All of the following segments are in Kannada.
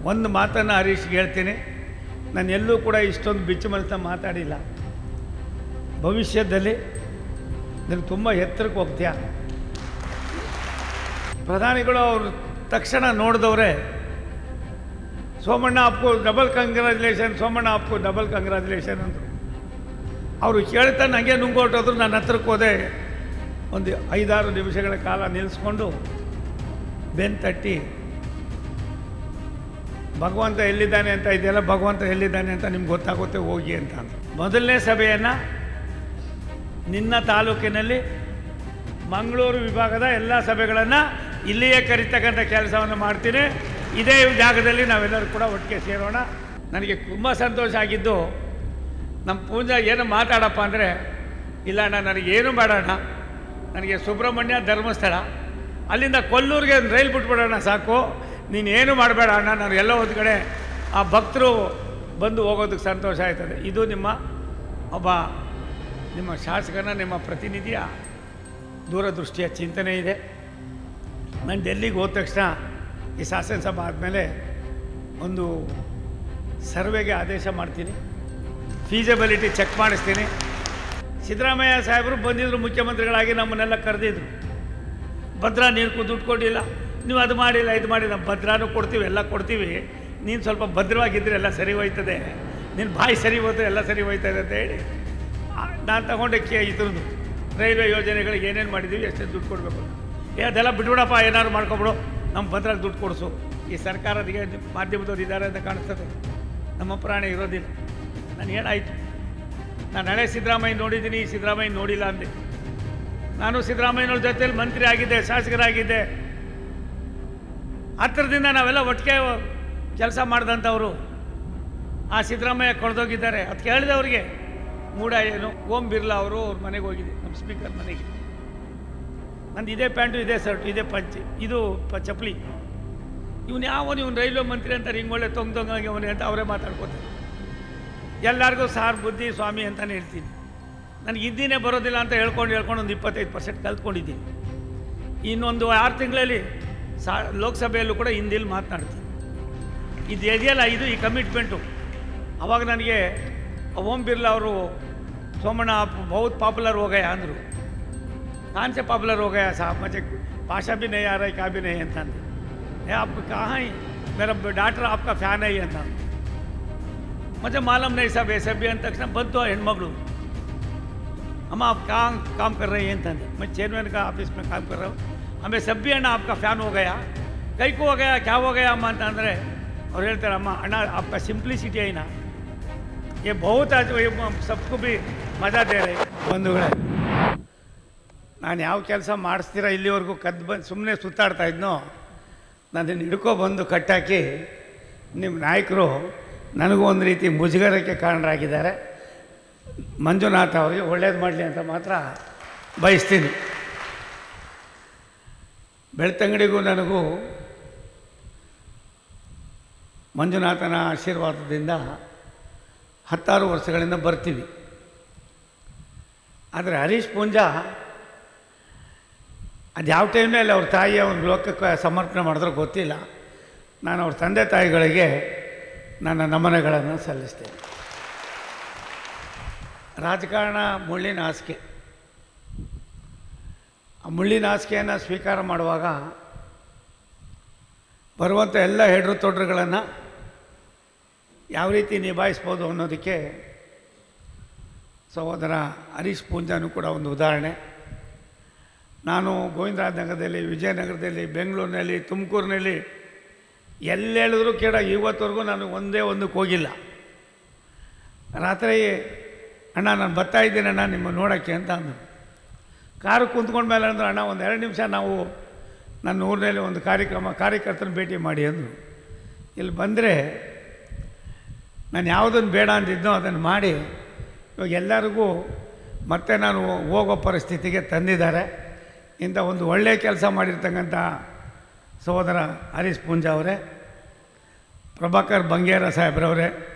ಒಂದು ಮಾತನ್ನು ಹರೀಶ್ಗೆ ಹೇಳ್ತೀನಿ, ನಾನು ಎಲ್ಲೂ ಕೂಡ ಇಷ್ಟೊಂದು ಬಿಚ್ಚು ಮನಸ್ಸನ್ನ ಮಾತಾಡಿಲ್ಲ. ಭವಿಷ್ಯದಲ್ಲಿ ನೀನು ತುಂಬ ಎತ್ತರಕ್ಕೆ ಹೋಗ್ತೀಯ. ಪ್ರಧಾನಿಗಳು ಅವರು ತಕ್ಷಣ ನೋಡಿದವ್ರೆ, ಸೋಮಣ್ಣ ಆಪ್ಕೋ ಡಬಲ್ ಕಂಗ್ರ್ಯಾಚುಲೇಷನ್, ಸೋಮಣ್ಣ ಆಪ್ಕೋ ಡಬಲ್ ಕಂಗ್ರ್ಯಾಚುಲೇಷನ್ ಅಂದರು. ಅವರು ಕೇಳ್ತಾ ನನಗೆ ನುಂಗೋಟೋದ್ರು. ನನ್ನ ಹತ್ರಕ್ಕೆ ಹೋದೆ, ಒಂದು 5-6 ನಿಮಿಷಗಳ ಕಾಲ ನಿಲ್ಲಿಸ್ಕೊಂಡು ಬೆನ್ನು ತಟ್ಟಿ, ಭಗವಂತ ಎಲ್ಲಿದ್ದಾನೆ ಅಂತ ಇದೆಯಲ್ಲ, ಭಗವಂತ ಎಲ್ಲಿದ್ದಾನೆ ಅಂತ ನಿಮ್ಗೆ ಗೊತ್ತಾಗುತ್ತೆ, ಹೋಗಿ ಅಂತ ಅಂದರು. ಮೊದಲನೇ ಸಭೆಯನ್ನು ನಿನ್ನ ತಾಲೂಕಿನಲ್ಲಿ ಮಂಗಳೂರು ವಿಭಾಗದ ಎಲ್ಲ ಸಭೆಗಳನ್ನು ಇಲ್ಲಿಯೇ ಕರೀತಕ್ಕಂಥ ಕೆಲಸವನ್ನು ಮಾಡ್ತೀನಿ. ಇದೇ ಜಾಗದಲ್ಲಿ ನಾವೆಲ್ಲರೂ ಕೂಡ ಒಟ್ಟಿಗೆ ಸೇರೋಣ. ನನಗೆ ತುಂಬ ಸಂತೋಷ ಆಗಿದ್ದು, ನಮ್ಮ ಪೂಜಾ ಏನು ಮಾತಾಡಪ್ಪ ಅಂದರೆ, ಇಲ್ಲ ಅಣ್ಣ ನನಗೇನು ಬೇಡ ಅಣ್ಣ, ನನಗೆ ಸುಬ್ರಹ್ಮಣ್ಯ ಧರ್ಮಸ್ಥಳ ಅಲ್ಲಿಂದ ಕೊಲ್ಲೂರಿಗೆ ಒಂದು ರೈಲ್ ಬಿಟ್ಬಿಡೋಣ ಸಾಕು, ನೀನೇನು ಮಾಡಬೇಡ ಅಣ್ಣ, ನಾನು ಎಲ್ಲ ಒಂದು ಕಡೆ ಆ ಭಕ್ತರು ಬಂದು ಹೋಗೋದಕ್ಕೆ ಸಂತೋಷ ಆಯ್ತದೆ. ಇದು ನಿಮ್ಮ ಶಾಸಕನ, ನಿಮ್ಮ ಪ್ರತಿನಿಧಿಯ ದೂರದೃಷ್ಟಿಯ ಚಿಂತನೆ ಇದೆ. ನಾನು ಡೆಲ್ಲಿಗೆ ಹೋದ ತಕ್ಷಣ ಈ ಶಾಸನಸಭೆ ಆದಮೇಲೆ ಒಂದು ಸರ್ವೆಗೆ ಆದೇಶ ಮಾಡ್ತೀನಿ, ಫೀಸಿಬಿಲಿಟಿ ಚೆಕ್ ಮಾಡಿಸ್ತೀನಿ. ಸಿದ್ದರಾಮಯ್ಯ ಸಾಹೇಬರು ಬಂದಿದ್ದರು, ಮುಖ್ಯಮಂತ್ರಿಗಳಾಗಿ ನಮ್ಮನ್ನೆಲ್ಲ ಕರೆದಿದ್ರು. ಭದ್ರಾ ನೀರು ದುಡ್ಡು ಕೊಡಲಿಲ್ಲ, ನೀವು ಅದು ಮಾಡಿಲ್ಲ, ಇದು ಮಾಡಿಲ್ಲ. ಭದ್ರಾನು ಕೊಡ್ತೀವಿ, ಎಲ್ಲ ಕೊಡ್ತೀವಿ, ನೀನು ಸ್ವಲ್ಪ ಭದ್ರವಾಗಿದ್ದರೆ ಎಲ್ಲ ಸರಿ ಹೋಯ್ತದೆ, ನಿನ್ನ ಬಾಯಿ ಸರಿ ಹೋದ್ರೆ ಎಲ್ಲ ಸರಿ ಹೋಯ್ತದೆ ಅಂತ ಹೇಳಿ ನಾನು ತಗೊಂಡೆ ಇದ್ರದ್ದು ರೈಲ್ವೆ ಯೋಜನೆಗಳಿಗೆ ಏನೇನು ಮಾಡಿದ್ದೀವಿ, ಎಷ್ಟೆಷ್ಟು ದುಡ್ಡು ಕೊಡಬೇಕು. ಅದೆಲ್ಲ ಬಿಟ್ಬಿಡಪ್ಪ, ಏನಾದ್ರು ಮಾಡ್ಕೊಬಿಡು, ನಮ್ಮ ಭದ್ರಾಗೆ ದುಡ್ಡು ಕೊಡಿಸು. ಈ ಸರ್ಕಾರದಿಗೆ ಮಾಧ್ಯಮದವ್ರು ಇದ್ದಾರೆ ಅಂತ ಕಾಣಿಸ್ತದೆ, ನಮ್ಮ ಪ್ರಾಣ ಇರೋದಿಲ್ಲ. ನಾನು ಏನಾಯಿತು, ನಾನು ಹಳೆ ಸಿದ್ದರಾಮಯ್ಯ ನೋಡಿದ್ದೀನಿ, ಈ ಸಿದ್ದರಾಮಯ್ಯ ನೋಡಿಲ್ಲ ಅಂದೆ. ನಾನು ಸಿದ್ದರಾಮಯ್ಯನವ್ರ ಜೊತೆಯಲ್ಲಿ ಮಂತ್ರಿ ಆಗಿದ್ದೆ, ಶಾಸಕರಾಗಿದ್ದೆ. ಹತ್ತಿರದಿಂದ ನಾವೆಲ್ಲ ಒಟ್ಟಿಗೆ ಕೆಲಸ ಮಾಡಿದಂಥವ್ರು. ಆ ಸಿದ್ದರಾಮಯ್ಯ ಕಳೆದೋಗಿದ್ದಾರೆ. ಅದು ಕೇಳಿದೆ ಅವ್ರಿಗೆ, ಮೂಡ ಏನು, ಓಂ ಬಿರ್ಲಾ ಅವರು ಅವ್ರ ಮನೆಗೆ ಹೋಗಿದೆ, ನಮ್ಮ ಸ್ಪೀಕರ್ ಮನೆಗೆ. ನಂದು ಇದೇ ಪ್ಯಾಂಟು, ಇದೇ ಶರ್ಟು, ಇದೇ ಪಂಚಿ, ಇದು ಚಪ್ಪಲಿ. ಇವನು ರೈಲ್ವೆ ಮಂತ್ರಿ ಅಂತಾರೆ, ಹಿಂಗೆ ಒಳ್ಳೆ ತೊಂಗಂಗೆ ಅವನೇ ಅಂತ ಅವರೇ ಮಾತಾಡ್ಕೋತಾರೆ. ಎಲ್ಲರಿಗೂ ಸಾರ್ ಬುದ್ಧಿ ಸ್ವಾಮಿ ಅಂತಲೇ ಹೇಳ್ತೀನಿ. ನನಗೆ ಹಿಂದಿನೇ ಬರೋದಿಲ್ಲ ಅಂತ ಹೇಳ್ಕೊಂಡು ಒಂದು 25% ಕಲ್ತ್ಕೊಂಡಿದ್ದೀನಿ. ಇನ್ನೊಂದು 6 ತಿಂಗಳಲ್ಲಿ ಲೋಕಸಭೆಯಲ್ಲೂ ಕೂಡ ಹಿಂದಿಲಿ ಮಾತನಾಡ್ತೀನಿ. ಇದು ಇದೆಯಲ್ಲ, ಇದು ಈ ಕಮಿಟ್ಮೆಂಟು. ಆವಾಗ ನನಗೆ ಓಂ ಬಿರ್ಲಾ ಅವರು, ಸೋಮಣ್ಣ बहुत पॉपुलर हो गया अंदर. कौन से पॉपुलर हो गया साहब, मुझे भाषा भी नहीं आ रहा है, क्या भी नहीं है अंदर. आप कहाँ हैं, मेरा डॉक्टर आपका फ़ैन है अंदर. मुझे मालूम नहीं साहब, ऐसे भी अंत तक बंद तो हेमगलू. हम आप कहाँ काम कर रहे हैं अंदर. मैं चेयरमैन का ऑफिस में काम कर रहा हूँ. हमें सब भी अण्णा आपका फ़ैन हो गया, कई को हो गया, क्या हो गया अम्मा अंतंद्रे. और ಹೇಳ್ತಾರೆ, ಅಮ್ಮ ಅಣ್ಣ आपका सिंप्लिसिटी है ना, ये बहुत आज सबको भी मज़ा दे रहे. ಬಂಧುಗಳೇ, ನಾನು ಯಾವ ಕೆಲಸ ಮಾಡಿಸ್ತೀರಾ ಇಲ್ಲಿವರೆಗೂ ಕದ್ದು ಬಂದು ಸುಮ್ಮನೆ ಸುತ್ತಾಡ್ತಾ ಇದ್ನೋ, ನನ್ನನ್ನು ಹಿಡ್ಕೊಬಂದು ಕಟ್ಟಾಕಿ ನಿಮ್ಮ ನಾಯಕರು ನನಗೂ ಒಂದು ರೀತಿ ಮುಜುಗರಕ್ಕೆ ಕಾರಣರಾಗಿದ್ದಾರೆ. ಮಂಜುನಾಥ ಅವರಿಗೆ ಒಳ್ಳೇದು ಮಾಡಲಿ ಅಂತ ಮಾತ್ರ ಬಯಸ್ತೀನಿ. ಬೆಳ್ತಂಗಡಿಗೂ ನನಗೂ ಮಂಜುನಾಥನ ಆಶೀರ್ವಾದದಿಂದ 16 ವರ್ಷಗಳಿಂದ ಬರ್ತೀವಿ. ಆದರೆ ಹರೀಶ್ ಪೂಂಜಾ ಅದು ಯಾವ ಟೈಮ್ನಲ್ಲಿ ಅವ್ರ ತಾಯಿ ಅವ್ರ ಲೋಕಕ್ಕೆ ಸಮರ್ಪಣೆ ಮಾಡಿದ್ರೂ ಗೊತ್ತಿಲ್ಲ. ನಾನು ಅವ್ರ ತಂದೆ ತಾಯಿಗಳಿಗೆ ನನ್ನ ನಮನಗಳನ್ನು ಸಲ್ಲಿಸ್ತೇನೆ. ರಾಜಕಾರಣ ಮುಳ್ಳಿನ ಹಾಸಿಗೆ. ಆ ಮುಳ್ಳಿನ ಹಾಸಿಗೆಯನ್ನು ಸ್ವೀಕಾರ ಮಾಡುವಾಗ ಬರುವಂಥ ಎಲ್ಲ ಹೆಡ್ರು ತೊಡ್ರುಗಳನ್ನು ಯಾವ ರೀತಿ ನಿಭಾಯಿಸ್ಬೋದು ಅನ್ನೋದಕ್ಕೆ ಸಹೋದರ ಹರೀಶ್ ಪೂಂಜಾನು ಕೂಡ ಒಂದು ಉದಾಹರಣೆ. ನಾನು ಗೋವಿಂದರಾಜನಗರದಲ್ಲಿ, ವಿಜಯನಗರದಲ್ಲಿ, ಬೆಂಗಳೂರಿನಲ್ಲಿ, ತುಮಕೂರಿನಲ್ಲಿ ಎಲ್ಲಿ ಹೇಳಿದ್ರು ಕೇಳ ಇವತ್ತವರೆಗೂ ನಾನು ಒಂದಕ್ಕೆ ಹೋಗಿಲ್ಲ. ರಾತ್ರಿ ಅಣ್ಣ ನಾನು ಬರ್ತಾ ಇದ್ದೀನಿ ಅಣ್ಣ ನಿಮ್ಮ ನೋಡೋಕ್ಕೆ ಅಂತ ಅಂದರು. ಕಾರು ಕುಂತ್ಕೊಂಡ್ಮೇಲೆ ಅಂದರು, ಅಣ್ಣ ಒಂದು 2 ನಿಮಿಷ ನಾವು ನನ್ನ ಊರಿನಲ್ಲಿ ಒಂದು ಕಾರ್ಯಕರ್ತನ ಭೇಟಿ ಮಾಡಿ ಅಂದರು. ಇಲ್ಲಿ ಬಂದರೆ ನಾನು ಯಾವುದನ್ನು ಬೇಡ ಅಂದಿದ್ದೋ ಅದನ್ನು ಮಾಡಿ ಇವಾಗ ಎಲ್ಲರಿಗೂ ಮತ್ತೆ ನಾನು ಹೋಗೋ ಪರಿಸ್ಥಿತಿಗೆ ತಂದಿದ್ದಾರೆ. ಇಂಥ ಒಂದು ಒಳ್ಳೆಯ ಕೆಲಸ ಮಾಡಿರ್ತಕ್ಕಂಥ ಸಹೋದರ ಹರೀಶ್ ಪೂಂಜಾ ಅವರೇ, ಪ್ರಭಾಕರ್ ಬಂಗೇರ ಸಾಹೇಬ್ರವರೇ,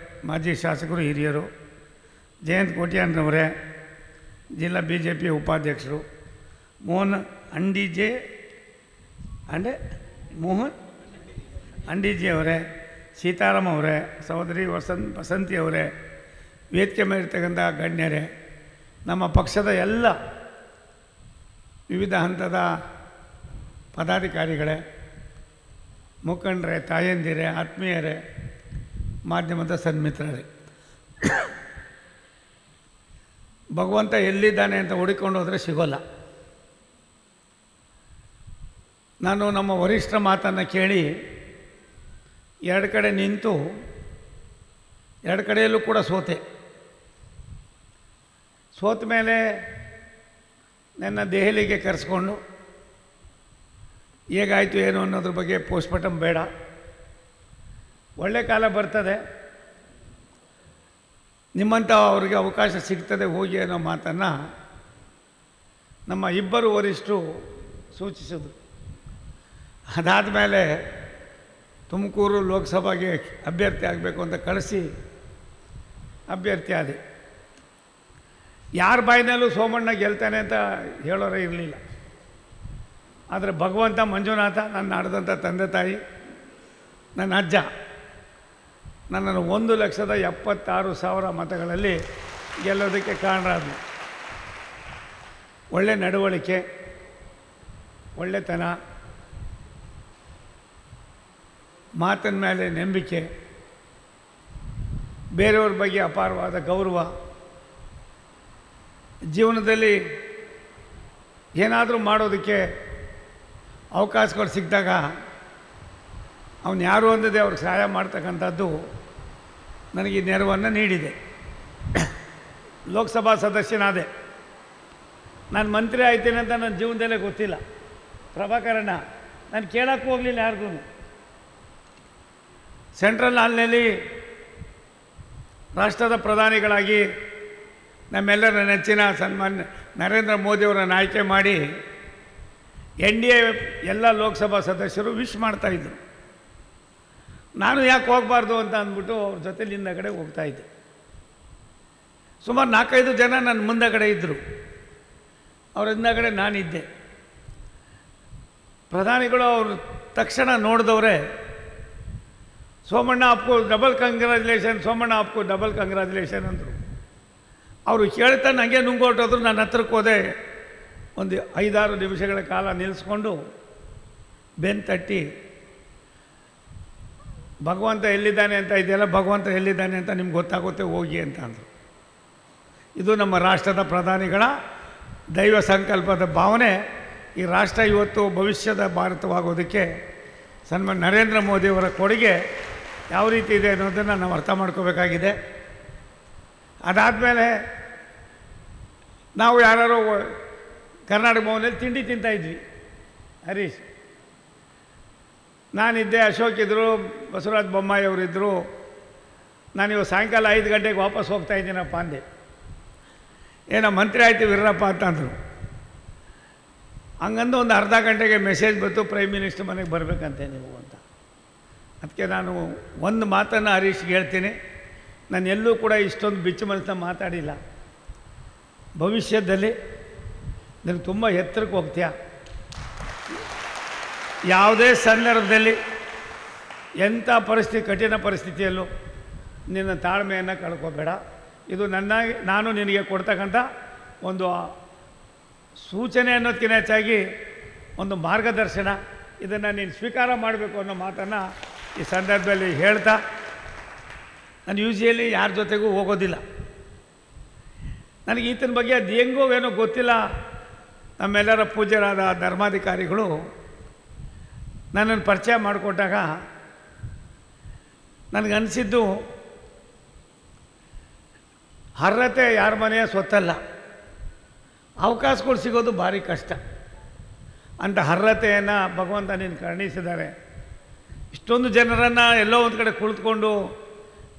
ಮಾಜಿ ಶಾಸಕರು ಹಿರಿಯರು, ಜಯಂತ್ ಕೋಟ್ಯಾನ್ರವರೇ, ಜಿಲ್ಲಾ BJP ಉಪಾಧ್ಯಕ್ಷರು, ಮೋಹನ್ ಅಂಡಿಜೆ ಅವರೇ, ಸೀತಾರಾಮ್ ಅವರೇ, ಸಹೋದರಿ ಬಸಂತಿ ಅವರೇ, ವೇದಿಕೆ ಮೇಲಿರ್ತಕ್ಕಂಥ ಗಣ್ಯರೇ, ನಮ್ಮ ಪಕ್ಷದ ಎಲ್ಲ ವಿವಿಧ ಹಂತದ ಪದಾಧಿಕಾರಿಗಳೇ, ಮುಖಂಡರೇ, ತಾಯಂದಿರೇ, ಆತ್ಮೀಯರೇ, ಮಾಧ್ಯಮದ ಸನ್ಮಿತ್ರರೇ, ಭಗವಂತ ಎಲ್ಲಿದ್ದಾನೆ ಅಂತ ಹುಡುಕೊಂಡು ಹೋದರೆ ಸಿಗೋಲ್ಲ. ನಾನು ನಮ್ಮ ವರಿಷ್ಠರ ಮಾತನ್ನು ಕೇಳಿ ಎರಡು ಕಡೆ ನಿಂತು ಎರಡು ಕಡೆಯಲ್ಲೂ ಕೂಡ ಸೋತ ಮೇಲೆ ನನ್ನ ದೆಹಲಿಗೆ ಕರೆಸ್ಕೊಂಡು ಹೇಗಾಯಿತು ಏನು ಅನ್ನೋದ್ರ ಬಗ್ಗೆ ಪೋಸ್ಟ್ಮಾರ್ಟಮ್ ಬೇಡ, ಒಳ್ಳೆ ಕಾಲ ಬರ್ತದೆ, ನಿಮ್ಮಂಥ ಅವ್ರಿಗೆ ಅವಕಾಶ ಸಿಗ್ತದೆ ಹೋಗಿ ಅನ್ನೋ ಮಾತನ್ನು ನಮ್ಮ ಇಬ್ಬರು ವರಿಷ್ಠರು ಸೂಚಿಸಿದರು. ಅದಾದ ಮೇಲೆ ತುಮಕೂರು ಲೋಕಸಭೆಗೆ ಅಭ್ಯರ್ಥಿ ಆಗಬೇಕು ಅಂತ ಕಳಿಸಿ ಅಭ್ಯರ್ಥಿ ಆದೆ. ಯಾರ ಬಾಯಿನಲ್ಲೂ ಸೋಮಣ್ಣ ಗೆಲ್ತಾನೆ ಅಂತ ಹೇಳೋರೇ ಇರಲಿಲ್ಲ. ಆದರೆ ಭಗವಂತ, ಮಂಜುನಾಥ, ನನ್ನ ಆಡಿದಂಥ ತಂದೆ ತಾಯಿ, ನನ್ನ ಅಜ್ಜ ನನ್ನನ್ನು 1,76,000 ಮತಗಳಲ್ಲಿ ಗೆಲ್ಲೋದಕ್ಕೆ ಕಾರಣರಾದರು. ಒಳ್ಳೆ ನಡವಳಿಕೆ, ಒಳ್ಳೆತನ, ಮಾತಿನ ಮೇಲೆ ನಂಬಿಕೆ, ಬೇರೆಯವ್ರ ಬಗ್ಗೆ ಅಪಾರವಾದ ಗೌರವ, ಜೀವನದಲ್ಲಿ ಏನಾದರೂ ಮಾಡೋದಕ್ಕೆ ಅವಕಾಶಗಳು ಸಿಕ್ಕಿದಾಗ ಅವನು ಯಾರು ಅಂದದೆ ಅವ್ರಿಗೆ ಸಹಾಯ ಮಾಡ್ತಕ್ಕಂಥದ್ದು ನನಗೆ ನೆರವನ್ನು ನೀಡಿದೆ. ಲೋಕಸಭಾ ಸದಸ್ಯನಾದೆ. ನಾನು ಮಂತ್ರಿ ಆಯ್ತೇನೆ ಅಂತ ನನ್ನ ಜೀವನದಲ್ಲೇ ಗೊತ್ತಿಲ್ಲ. ಪ್ರಭಾಕರಣ್ಣ ನಾನು ಕೇಳೋಕ್ಕೂ ಹೋಗಲಿಲ್ಲ ಯಾರಿಗೂ. ಸೆಂಟ್ರಲ್ ಹಾಲ್ನಲ್ಲಿ ರಾಷ್ಟ್ರದ ಪ್ರಧಾನಿಗಳಾಗಿ ನಮ್ಮೆಲ್ಲರ ನೆಚ್ಚಿನ ಸನ್ಮಾನ್ಯ ನರೇಂದ್ರ ಮೋದಿಯವರನ್ನು ಆಯ್ಕೆ ಮಾಡಿ NDA ಎಲ್ಲ ಲೋಕಸಭಾ ಸದಸ್ಯರು ವಿಶ್ ಮಾಡ್ತಾಯಿದ್ರು. ನಾನು ಯಾಕೆ ಹೋಗಬಾರ್ದು ಅಂತ ಅಂದ್ಬಿಟ್ಟು ಅವ್ರ ಜೊತೆಲಿ ಹಿಂದಗಡೆ ಹೋಗ್ತಾಯಿದ್ದೆ. ಸುಮಾರು 4-5 ಜನ ನನ್ನ ಮುಂದಗಡೆ ಇದ್ದರು, ಅವ್ರ ಹಿಂದಗಡೆ ನಾನಿದ್ದೆ. ಪ್ರಧಾನಿಗಳು ಅವರು ತಕ್ಷಣ ನೋಡಿದವರೇ, ಸೋಮಣ್ಣ ಆಪ್ಕೋ ಡಬಲ್ ಕಂಗ್ರ್ಯಾಚುಲೇಷನ್, ಸೋಮಣ್ಣ ಆಪ್ಕೋ ಡಬಲ್ ಕಂಗ್ರ್ಯಾಚುಲೇಷನ್ ಅಂದರು. ಅವರು ಕೇಳ್ತಾ ನನಗೆ ನುಂಗೋಟೋದ್ರು. ನನ್ನ ಹತ್ರಕ್ಕೆ ಹೋದೆ. ಒಂದು 5-6 ನಿಮಿಷಗಳ ಕಾಲ ನಿಲ್ಲಿಸ್ಕೊಂಡು ಬೆನ್ನು ತಟ್ಟಿ, ಭಗವಂತ ಎಲ್ಲಿದ್ದಾನೆ ಅಂತ ಇದೆಯಲ್ಲ, ಭಗವಂತ ಎಲ್ಲಿದ್ದಾನೆ ಅಂತ ನಿಮ್ಗೆ ಗೊತ್ತಾಗುತ್ತೆ ಹೋಗಿ ಅಂತ ಅಂದರು. ಇದು ನಮ್ಮ ರಾಷ್ಟ್ರದ ಪ್ರಧಾನಿಗಳ ದೈವ ಸಂಕಲ್ಪದ ಭಾವನೆ. ಈ ರಾಷ್ಟ್ರ ಇವತ್ತು ಭವಿಷ್ಯದ ಭಾರತವಾಗೋದಕ್ಕೆ ಸನ್ಮಾನ್ಯ ನರೇಂದ್ರ ಮೋದಿಯವರ ಕೊಡುಗೆ ಯಾವ ರೀತಿ ಇದೆ ಅನ್ನೋದನ್ನು ನಾವು ಅರ್ಥ ಮಾಡ್ಕೋಬೇಕಾಗಿದೆ. ಅದಾದಮೇಲೆ ನಾವು ಯಾರು ಕರ್ನಾಟಕ ಭವನದಲ್ಲಿ ತಿಂಡಿ ತಿಂತಾಯಿದ್ವಿ. ಹರೀಶ್, ನಾನಿದ್ದೆ, ಅಶೋಕ್ ಇದ್ದರು, ಬಸವರಾಜ ಬೊಮ್ಮಾಯಿ ಅವರಿದ್ದರು. ನಾನಿವಾಗ ಸಾಯಂಕಾಲ 5 ಗಂಟೆಗೆ ವಾಪಸ್ ಹೋಗ್ತಾಯಿದ್ದೀನಪ್ಪ ಅಂದೆ. ಏನೋ ಮಂತ್ರಿ ಆಯ್ತು ವೀರಪ್ಪ ಅಂತಂದರು. ಹಂಗಂದು ಒಂದು ಅರ್ಧ ಗಂಟೆಗೆ ಮೆಸೇಜ್ ಬಂತು, ಪ್ರೈಮ್ ಮಿನಿಸ್ಟರ್ ಮನೆಗೆ ಬರಬೇಕಂತೆ ನೀವು ಅಂತ. ಅದಕ್ಕೆ ನಾನು ಒಂದು ಮಾತನ್ನು ಹರೀಶ್ಗೆ ಹೇಳ್ತೀನಿ, ನಾನು ಎಲ್ಲೂ ಕೂಡ ಇಷ್ಟೊಂದು ಬಿಚ್ಚು ಮನಸ್ಸನ್ನ ಮಾತಾಡಿಲ್ಲ. ಭವಿಷ್ಯದಲ್ಲಿ ನೀನು ತುಂಬ ಎತ್ತರಕ್ಕೆ ಹೋಗ್ತೀಯ. ಯಾವುದೇ ಸಂದರ್ಭದಲ್ಲಿ ಎಂಥ ಪರಿಸ್ಥಿತಿ, ಕಠಿಣ ಪರಿಸ್ಥಿತಿಯಲ್ಲೂ ನಿನ್ನ ತಾಳ್ಮೆಯನ್ನು ಕಳ್ಕೊಬೇಡ. ಇದು ನಾನು ನಿನಗೆ ಕೊಡ್ತಕ್ಕಂಥ ಒಂದು ಸೂಚನೆ ಅನ್ನೋದಕ್ಕಿಂತ ಹೆಚ್ಚಾಗಿ ಒಂದು ಮಾರ್ಗದರ್ಶನ. ಇದನ್ನು ನೀನು ಸ್ವೀಕಾರ ಮಾಡಬೇಕು ಅನ್ನೋ ಮಾತನ್ನು ಈ ಸಂದರ್ಭದಲ್ಲಿ ಹೇಳ್ತಾ, ನಾನು ಯೂಶಿಯಲಿ ಯಾರ ಜೊತೆಗೂ ಹೋಗೋದಿಲ್ಲ. ನನಗೆ ಈತನ ಬಗ್ಗೆ ಅದು ಹೆಂಗೋ ಏನೋ ಗೊತ್ತಿಲ್ಲ. ನಮ್ಮೆಲ್ಲರ ಪೂಜ್ಯರಾದ ಧರ್ಮಾಧಿಕಾರಿಗಳು ನನ್ನನ್ನು ಪರಿಚಯ ಮಾಡಿಕೊಟ್ಟಾಗ ನನಗನ್ನಿಸಿದ್ದು, ಅರ್ಹತೆ ಯಾರ ಮನೆಯ ಸ್ವತ್ತಲ್ಲ, ಅವಕಾಶಗಳು ಸಿಗೋದು ಭಾರಿ ಕಷ್ಟ. ಅಂಥ ಅರ್ಹತೆಯನ್ನು ಭಗವಂತ ನೀನು ಕರುಣಿಸಿದ್ದಾರೆ. ಇಷ್ಟೊಂದು ಜನರನ್ನು ಎಲ್ಲೋ ಒಂದು ಕಡೆ ಕುಳಿತುಕೊಂಡು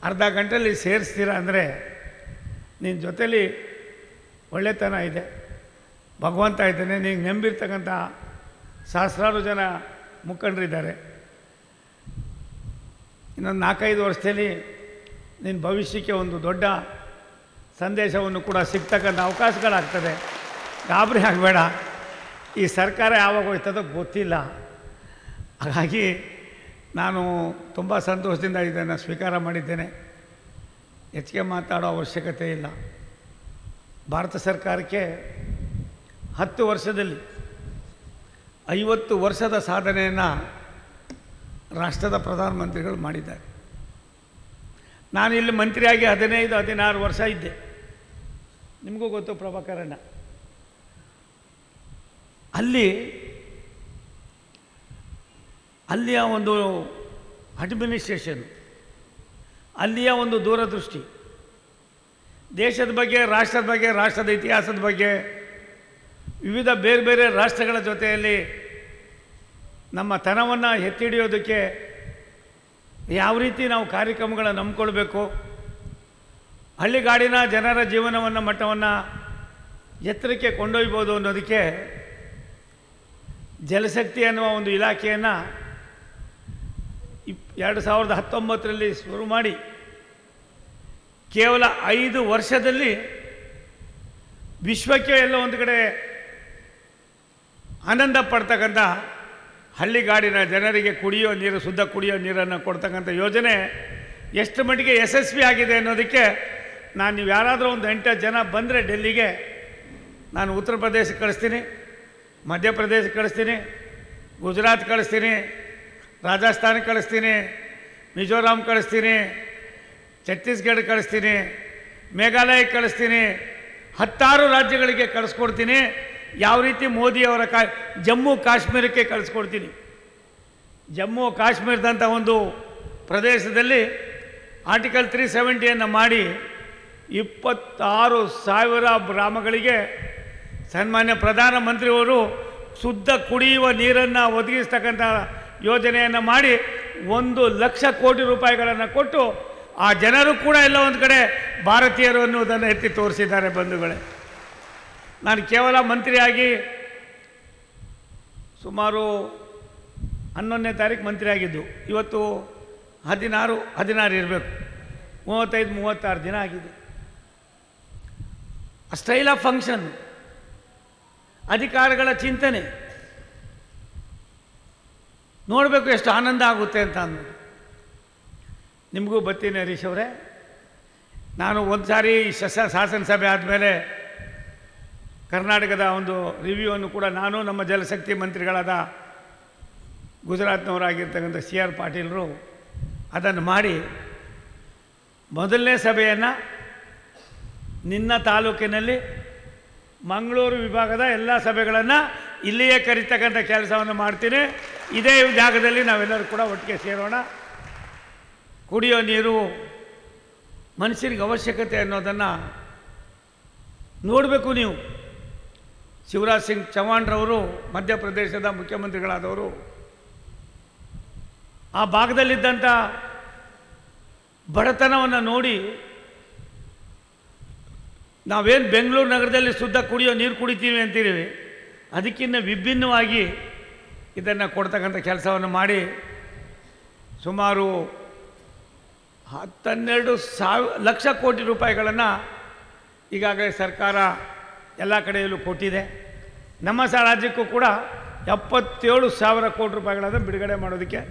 ಅರ್ಧ ಗಂಟೆಯಲ್ಲಿ ಸೇರಿಸ್ತೀರ ಅಂದರೆ ನಿನ್ನ ಜೊತೇಲಿ ಒಳ್ಳೆತನ ಇದೆ, ಭಗವಂತ ಇದ್ದಾನೆ. ನೀನು ನಂಬಿರ್ತಕ್ಕಂಥ ಸಹಸ್ರಾರು ಜನ ಮುಖಂಡರಿದ್ದಾರೆ. ಇನ್ನೊಂದು 4-5 ವರ್ಷದಲ್ಲಿ ನಿನ್ನ ಭವಿಷ್ಯಕ್ಕೆ ಒಂದು ದೊಡ್ಡ ಸಂದೇಶವನ್ನು ಕೂಡ ಸಿಗ್ತಕ್ಕಂಥ ಅವಕಾಶಗಳಾಗ್ತದೆ. ಗಾಬರಿ ಆಗಬೇಡ. ಈ ಸರ್ಕಾರ ಯಾವಾಗ ಹೋಯ್ತದೋ ಗೊತ್ತಿಲ್ಲ. ಹಾಗಾಗಿ ನಾನು ತುಂಬ ಸಂತೋಷದಿಂದ ಇದನ್ನು ಸ್ವೀಕಾರ ಮಾಡಿದ್ದೇನೆ. ಹೆಚ್ಚಿಗೆ ಮಾತಾಡೋ ಅವಶ್ಯಕತೆ ಇಲ್ಲ. ಭಾರತ ಸರ್ಕಾರಕ್ಕೆ 10 ವರ್ಷದಲ್ಲಿ 50 ವರ್ಷದ ಸಾಧನೆಯನ್ನು ರಾಷ್ಟ್ರದ ಪ್ರಧಾನಮಂತ್ರಿಗಳು ಮಾಡಿದ್ದಾರೆ. ನಾನು ಇಲ್ಲಿ ಮಂತ್ರಿಯಾಗಿ 15-16 ವರ್ಷ ಇದ್ದೆ. ನಿಮಗೂ ಗೊತ್ತು ಪ್ರಭಾಕರಣ್ಣ. ಅಲ್ಲಿಯ ಒಂದು ಅಡ್ಮಿನಿಸ್ಟ್ರೇಷನ್, ಅಲ್ಲಿಯ ಒಂದು ದೂರದೃಷ್ಟಿ, ದೇಶದ ಬಗ್ಗೆ, ರಾಷ್ಟ್ರದ ಬಗ್ಗೆ, ರಾಷ್ಟ್ರದ ಇತಿಹಾಸದ ಬಗ್ಗೆ, ವಿವಿಧ ಬೇರೆ ಬೇರೆ ರಾಷ್ಟ್ರಗಳ ಜೊತೆಯಲ್ಲಿ ನಮ್ಮ ತನವನ್ನು ಎತ್ತಿಡಿಯೋದಕ್ಕೆ ಯಾವ ರೀತಿ ನಾವು ಕಾರ್ಯಕ್ರಮಗಳನ್ನು ನಂಬಿಕೊಳ್ಬೇಕು, ಹಳ್ಳಿಗಾಡಿನ ಜನರ ಜೀವನವನ್ನು ಮಟ್ಟವನ್ನು ಎತ್ತರಕ್ಕೆ ಕೊಂಡೊಯ್ಬೋದು ಅನ್ನೋದಕ್ಕೆ ಜಲಶಕ್ತಿ ಅನ್ನುವ ಒಂದು ಇಲಾಖೆಯನ್ನು 2019ರಲ್ಲಿ ಶುರು ಮಾಡಿ ಕೇವಲ 5 ವರ್ಷದಲ್ಲಿ ವಿಶ್ವಕ್ಕೆ ಎಲ್ಲ ಒಂದು ಕಡೆ ಆನಂದ ಪಡ್ತಕ್ಕಂಥ ಹಳ್ಳಿಗಾಡಿನ ಜನರಿಗೆ ಕುಡಿಯೋ ನೀರು, ಶುದ್ಧ ಕುಡಿಯೋ ನೀರನ್ನು ಕೊಡ್ತಕ್ಕಂಥ ಯೋಜನೆ ಎಷ್ಟು ಮಟ್ಟಿಗೆ ಯಶಸ್ವಿ ಆಗಿದೆ ಅನ್ನೋದಕ್ಕೆ ನೀವು ಯಾರಾದರೂ ಒಂದು 8 ಜನ ಬಂದರೆ ಡೆಲ್ಲಿಗೆ, ನಾನು ಉತ್ತರ ಪ್ರದೇಶಕ್ಕೆ ಕಳಿಸ್ತೀನಿ, ಮಧ್ಯಪ್ರದೇಶಕ್ಕೆ ಕಳಿಸ್ತೀನಿ, ಗುಜರಾತ್ ಕಳಿಸ್ತೀನಿ, ರಾಜಸ್ಥಾನಕ್ಕೆ ಕಳಿಸ್ತೀನಿ, ಮಿಜೋರಾಂ ಕಳಿಸ್ತೀನಿ, ಛತ್ತೀಸ್ಗಢ ಕಳಿಸ್ತೀನಿ, ಮೇಘಾಲಯಕ್ಕೆ ಕಳಿಸ್ತೀನಿ, 16 ರಾಜ್ಯಗಳಿಗೆ ಕಳಿಸ್ಕೊಡ್ತೀನಿ. ಯಾವ ರೀತಿ ಮೋದಿಯವರ ಜಮ್ಮು ಕಾಶ್ಮೀರಕ್ಕೆ ಕಳಿಸ್ಕೊಡ್ತೀನಿ. ಜಮ್ಮು ಕಾಶ್ಮೀರದಂಥ ಒಂದು ಪ್ರದೇಶದಲ್ಲಿ ಆರ್ಟಿಕಲ್ 370 ಮಾಡಿ 26,000 ಗ್ರಾಮಗಳಿಗೆ ಸನ್ಮಾನ್ಯ ಪ್ರಧಾನಮಂತ್ರಿಯವರು ಶುದ್ಧ ಕುಡಿಯುವ ನೀರನ್ನು ಒದಗಿಸ್ತಕ್ಕಂಥ ಯೋಜನೆಯನ್ನು ಮಾಡಿ 1,00,000 ಕೋಟಿ ರೂಪಾಯಿಗಳನ್ನು ಕೊಟ್ಟು ಆ ಜನರು ಕೂಡ ಎಲ್ಲ ಒಂದು ಕಡೆ ಭಾರತೀಯರು ಅನ್ನುವುದನ್ನು ಎತ್ತಿ ತೋರಿಸಿದ್ದಾರೆ. ಬಂಧುಗಳೇ, ನಾನು ಕೇವಲ ಮಂತ್ರಿಯಾಗಿ ಸುಮಾರು 11ನೇ ತಾರೀಕು ಮಂತ್ರಿ ಆಗಿದ್ದು, ಇವತ್ತು 16 ಇರಬೇಕು, 35-36 ದಿನ ಆಗಿದೆ. ಆ ಸ್ಟೈಲ್ ಆಫ್ ಫಂಕ್ಷನ್, ಅಧಿಕಾರಗಳ ಚಿಂತನೆ ನೋಡಬೇಕು ಎಷ್ಟು ಆನಂದ ಆಗುತ್ತೆ ಅಂತ ಅನ್ನೋದು. ನಿಮಗೂ ಬರ್ತೀನಿ ಹರೀಶ್ ಅವರೇ. ನಾನು ಒಂದು ಸಾರಿ ಶಾಸನಸಭೆ ಆದಮೇಲೆ ಕರ್ನಾಟಕದ ಒಂದು ರಿವ್ಯೂವನ್ನು ಕೂಡ ನಾನು, ನಮ್ಮ ಜಲಶಕ್ತಿ ಮಂತ್ರಿಗಳಾದ ಗುಜರಾತ್ನವರಾಗಿರ್ತಕ್ಕಂಥ CR ಪಾಟೀಲರು ಅದನ್ನು ಮಾಡಿ ಮೊದಲನೇ ಸಭೆಯನ್ನು ನಿನ್ನ ತಾಲೂಕಿನಲ್ಲಿ ಮಂಗಳೂರು ವಿಭಾಗದ ಎಲ್ಲ ಸಭೆಗಳನ್ನು ಇಲ್ಲಿಯೇ ಕರೀತಕ್ಕಂಥ ಕೆಲಸವನ್ನು ಮಾಡ್ತೀನಿ. ಇದೇ ಜಾಗದಲ್ಲಿ ನಾವೆಲ್ಲರೂ ಕೂಡ ಒಟ್ಟಿಗೆ ಸೇರೋಣ. ಕುಡಿಯೋ ನೀರು ಮನುಷ್ಯರಿಗೆ ಅವಶ್ಯಕತೆ ಅನ್ನೋದನ್ನು ನೋಡಬೇಕು. ನೀವು ಶಿವರಾಜ್ ಸಿಂಗ್ ಚೌಹಾಣ್ರವರು ಮಧ್ಯಪ್ರದೇಶದ ಮುಖ್ಯಮಂತ್ರಿಗಳಾದವರು ಆ ಭಾಗದಲ್ಲಿದ್ದಂಥ ಬಡತನವನ್ನು ನೋಡಿ ನಾವೇನು ಬೆಂಗಳೂರು ನಗರದಲ್ಲಿ ಶುದ್ಧ ಕುಡಿಯೋ ನೀರು ಕುಡಿತೀವಿ ಅಂತೀವಿ, ಅದಕ್ಕಿಂತ ವಿಭಿನ್ನವಾಗಿ ಇದನ್ನು ಕೊಡ್ತಕ್ಕಂಥ ಕೆಲಸವನ್ನು ಮಾಡಿ ಸುಮಾರು 12 ಲಕ್ಷ ಕೋಟಿ ರೂಪಾಯಿಗಳನ್ನು ಈಗಾಗಲೇ ಸರ್ಕಾರ ಎಲ್ಲ ಕಡೆಯಲ್ಲೂ ಕೊಟ್ಟಿದೆ. ನಮ್ಮ ರಾಜ್ಯಕ್ಕೂ ಕೂಡ 77,000 ಕೋಟಿ ರೂಪಾಯಿಗಳನ್ನು ಬಿಡುಗಡೆ ಮಾಡೋದಕ್ಕೆ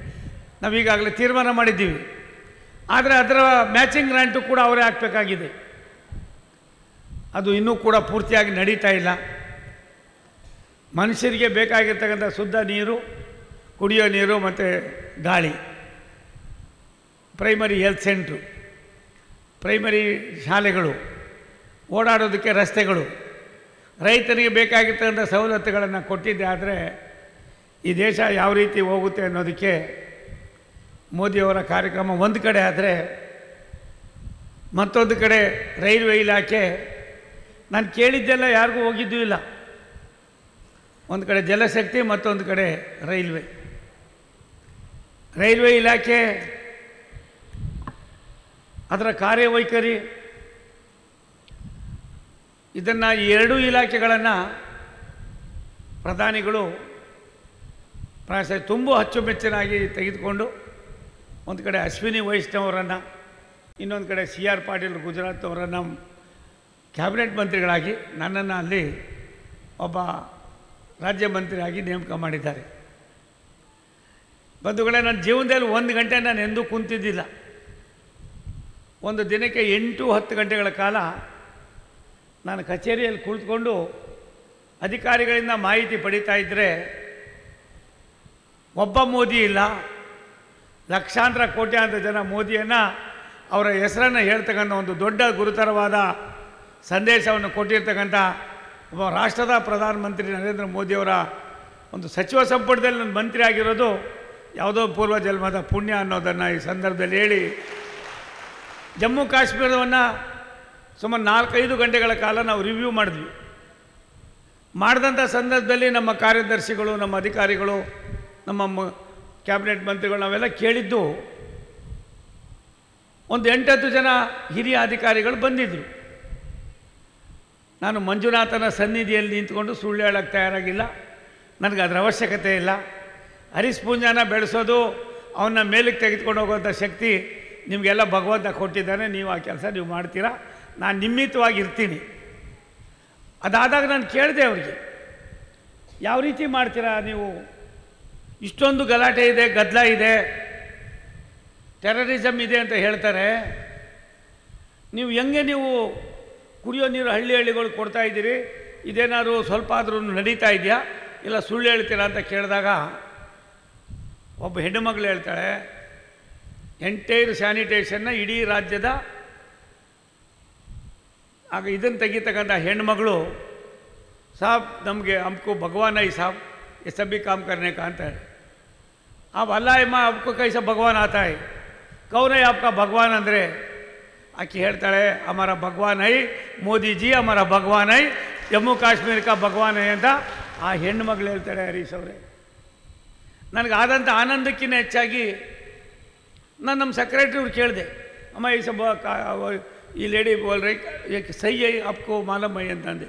ನಾವೀಗಾಗಲೇ ತೀರ್ಮಾನ ಮಾಡಿದ್ದೀವಿ. ಆದರೆ ಅದರ ಮ್ಯಾಚಿಂಗ್ ಗ್ರಾಂಟು ಕೂಡ ಅವರೇ ಹಾಕಬೇಕಾಗಿದೆ. ಅದು ಇನ್ನೂ ಕೂಡ ಪೂರ್ತಿಯಾಗಿ ನಡೀತಾ ಇಲ್ಲ. ಮನುಷ್ಯರಿಗೆ ಬೇಕಾಗಿರ್ತಕ್ಕಂಥ ಶುದ್ಧ ನೀರು, ಕುಡಿಯೋ ನೀರು ಮತ್ತು ಗಾಳಿ, ಪ್ರೈಮರಿ ಹೆಲ್ತ್ ಸೆಂಟ್ರು, ಪ್ರೈಮರಿ ಶಾಲೆಗಳು, ಓಡಾಡೋದಕ್ಕೆ ರಸ್ತೆಗಳು, ರೈತರಿಗೆ ಬೇಕಾಗಿರ್ತಕ್ಕಂಥ ಸವಲತ್ತುಗಳನ್ನು ಕೊಟ್ಟಿದ್ದೆ. ಆದರೆ ಈ ದೇಶ ಯಾವ ರೀತಿ ಹೋಗುತ್ತೆ ಅನ್ನೋದಕ್ಕೆ ಮೋದಿಯವರ ಕಾರ್ಯಕ್ರಮ ಒಂದು ಕಡೆ ಆದರೆ, ಮತ್ತೊಂದು ಕಡೆ ರೈಲ್ವೆ ಇಲಾಖೆ ನಾನು ಕೇಳಿದ್ದೆಲ್ಲ ಯಾರಿಗೂ ಹೋಗಿದ್ದೂ ಇಲ್ಲ. ಒಂದು ಕಡೆ ಜಲಶಕ್ತಿ, ಮತ್ತೊಂದು ಕಡೆ ರೈಲ್ವೆ ಇಲಾಖೆ ಅದರ ಕಾರ್ಯವೈಖರಿ, ಇದನ್ನು ಈ ಎರಡೂ ಇಲಾಖೆಗಳನ್ನು ಪ್ರಧಾನಿಗಳು ಪ್ರಾಯಶಃ ತುಂಬ ಅಚ್ಚುಮೆಚ್ಚನಾಗಿ ತೆಗೆದುಕೊಂಡು ಒಂದು ಕಡೆ ಅಶ್ವಿನಿ ವೈಷ್ಣವರನ್ನು, ಇನ್ನೊಂದು ಕಡೆ CR ಪಾಟೀಲ್ ಗುಜರಾತ್ನವರನ್ನು ಕ್ಯಾಬಿನೆಟ್ ಮಂತ್ರಿಗಳಾಗಿ, ನನ್ನನ್ನು ಅಲ್ಲಿ ಒಬ್ಬ ರಾಜ್ಯ ಮಂತ್ರಿಯಾಗಿ ನೇಮಕ ಮಾಡಿದ್ದಾರೆ. ಬಂಧುಗಳೇ, ನನ್ನ ಜೀವನದಲ್ಲಿ 1 ಗಂಟೆ ನಾನು ಎಂದೂ ಕುಂತಿದ್ದಿಲ್ಲ. ಒಂದು ದಿನಕ್ಕೆ 8-10 ಗಂಟೆಗಳ ಕಾಲ ನಾನು ಕಚೇರಿಯಲ್ಲಿ ಕುಳಿತುಕೊಂಡು ಅಧಿಕಾರಿಗಳಿಂದ ಮಾಹಿತಿ ಪಡೀತಾ ಇದ್ದರೆ, ಒಬ್ಬ ಮೋದಿ ಇಲ್ಲ, ಲಕ್ಷಾಂತರ ಕೋಟ್ಯಾಂತರ ಜನ ಮೋದಿಯನ್ನು ಅವರ ಹೆಸರನ್ನು ಹೇಳ್ತಕ್ಕಂಥ ಒಂದು ದೊಡ್ಡ ಗುರುತರವಾದ ಸಂದೇಶವನ್ನು ಕೊಟ್ಟಿರ್ತಕ್ಕಂಥ ಒಬ್ಬ ರಾಷ್ಟ್ರದ ಪ್ರಧಾನಮಂತ್ರಿ ನರೇಂದ್ರ ಮೋದಿಯವರ ಒಂದು ಸಚಿವ ಸಂಪುಟದಲ್ಲಿ ನಾನು ಮಂತ್ರಿ ಆಗಿರೋದು ಯಾವುದೋ ಪೂರ್ವ ಜನ್ಮದ ಪುಣ್ಯ ಅನ್ನೋದನ್ನು ಈ ಸಂದರ್ಭದಲ್ಲಿ ಹೇಳಿ, ಜಮ್ಮು ಕಾಶ್ಮೀರವನ್ನು ಸುಮಾರು 4-5 ಗಂಟೆಗಳ ಕಾಲ ನಾವು ರಿವ್ಯೂ ಮಾಡಿದ್ವಿ. ಮಾಡಿದಂಥ ಸಂದರ್ಭದಲ್ಲಿ ನಮ್ಮ ಕಾರ್ಯದರ್ಶಿಗಳು, ನಮ್ಮ ಅಧಿಕಾರಿಗಳು, ನಮ್ಮ ಕ್ಯಾಬಿನೆಟ್ ಮಂತ್ರಿಗಳು ನಾವೆಲ್ಲ ಕೇಳಿದ್ದು, ಒಂದು 8-10 ಜನ ಹಿರಿಯ ಅಧಿಕಾರಿಗಳು ಬಂದಿದ್ದರು. ನಾನು ಮಂಜುನಾಥನ ಸನ್ನಿಧಿಯಲ್ಲಿ ನಿಂತ್ಕೊಂಡು ಸುಳ್ಳು ಹೇಳೋಕ್ಕೆ ತಯಾರಾಗಿಲ್ಲ, ನನಗೆ ಅದರ ಅವಶ್ಯಕತೆ ಇಲ್ಲ. ಹರೀಶ್ ಪೂಂಜಾನ ಬೆಳೆಸೋದು, ಅವನ್ನ ಮೇಲಕ್ಕೆ ತೆಗೆದುಕೊಂಡು ಹೋಗೋಂಥ ಶಕ್ತಿ ನಿಮಗೆಲ್ಲ ಭಗವಂತ ಕೊಟ್ಟಿದ್ದಾನೆ. ನೀವು ಆ ಕೆಲಸ ನೀವು ಮಾಡ್ತೀರಾ, ನಾನು ನಿಮಿತ್ತವಾಗಿ ಇರ್ತೀನಿ. ಅದಾದಾಗ ನಾನು ಕೇಳಿದೆ ಅವರಿಗೆ, ಯಾವ ರೀತಿ ಮಾಡ್ತೀರಾ ನೀವು? ಇಷ್ಟೊಂದು ಗಲಾಟೆ ಇದೆ, ಗದ್ದಲ ಇದೆ, ಟೆರರಿಸಮ್ ಇದೆ ಅಂತ ಹೇಳ್ತಾರೆ, ನೀವು ಹೆಂಗೆ ನೀವು ಕುಡಿಯೋ ನೀರು ಹಳ್ಳಿಗಳು ಕೊಡ್ತಾ ಇದ್ದೀರಿ? ಇದೇನಾದ್ರು ಸ್ವಲ್ಪ ಆದರೂ ನಡೀತಾ ಇದೆಯಾ, ಇಲ್ಲ ಸುಳ್ಳು ಹೇಳ್ತೀರಾ ಅಂತ ಕೇಳಿದಾಗ ಒಬ್ಬ ಹೆಣ್ಣು ಮಗಳು ಹೇಳ್ತಾಳೆ, ಎಂಟೈರ್ ಸ್ಯಾನಿಟೇಷನ್ನ ಇಡೀ ರಾಜ್ಯದ ಆಗ ಇದನ್ನು ತೆಗಿತಕ್ಕಂಥ ಹೆಣ್ಮಗಳು, ಸಾಬ್ ನಮಗೆ हमको भगवान है साहब ये सभी काम करने का ಅಂತ ಹೇಳಿ, अब अल्लाह माँ आपको कैसा भगवान आता है, कौन है आपका भगवान ಅಂದರೆ ಆಕೆ ಹೇಳ್ತಾಳೆ, हमारा भगवान है मोदी जी, हमारा भगवान है जम्मू काश्मीर का भगवान है ಅಂತ ಆ ಹೆಣ್ಣು ಮಗಳು ಹೇಳ್ತಾಳೆ. ಹರೀಶ್ ಅವರೇ, ನನಗಾದಂಥ ಆನಂದಕ್ಕಿಂತ ಹೆಚ್ಚಾಗಿ ನಾನು ನಮ್ಮ ಸೆಕ್ರೆಟರಿ ಅವ್ರು ಕೇಳಿದೆ, ಅಮ್ಮ ಈ ಸಬ ಈ ಲೇಡಿ ಬೋಲ್ ರೈ ಸಹಿ है आपको मालूम है ಅಂತಂದೆ.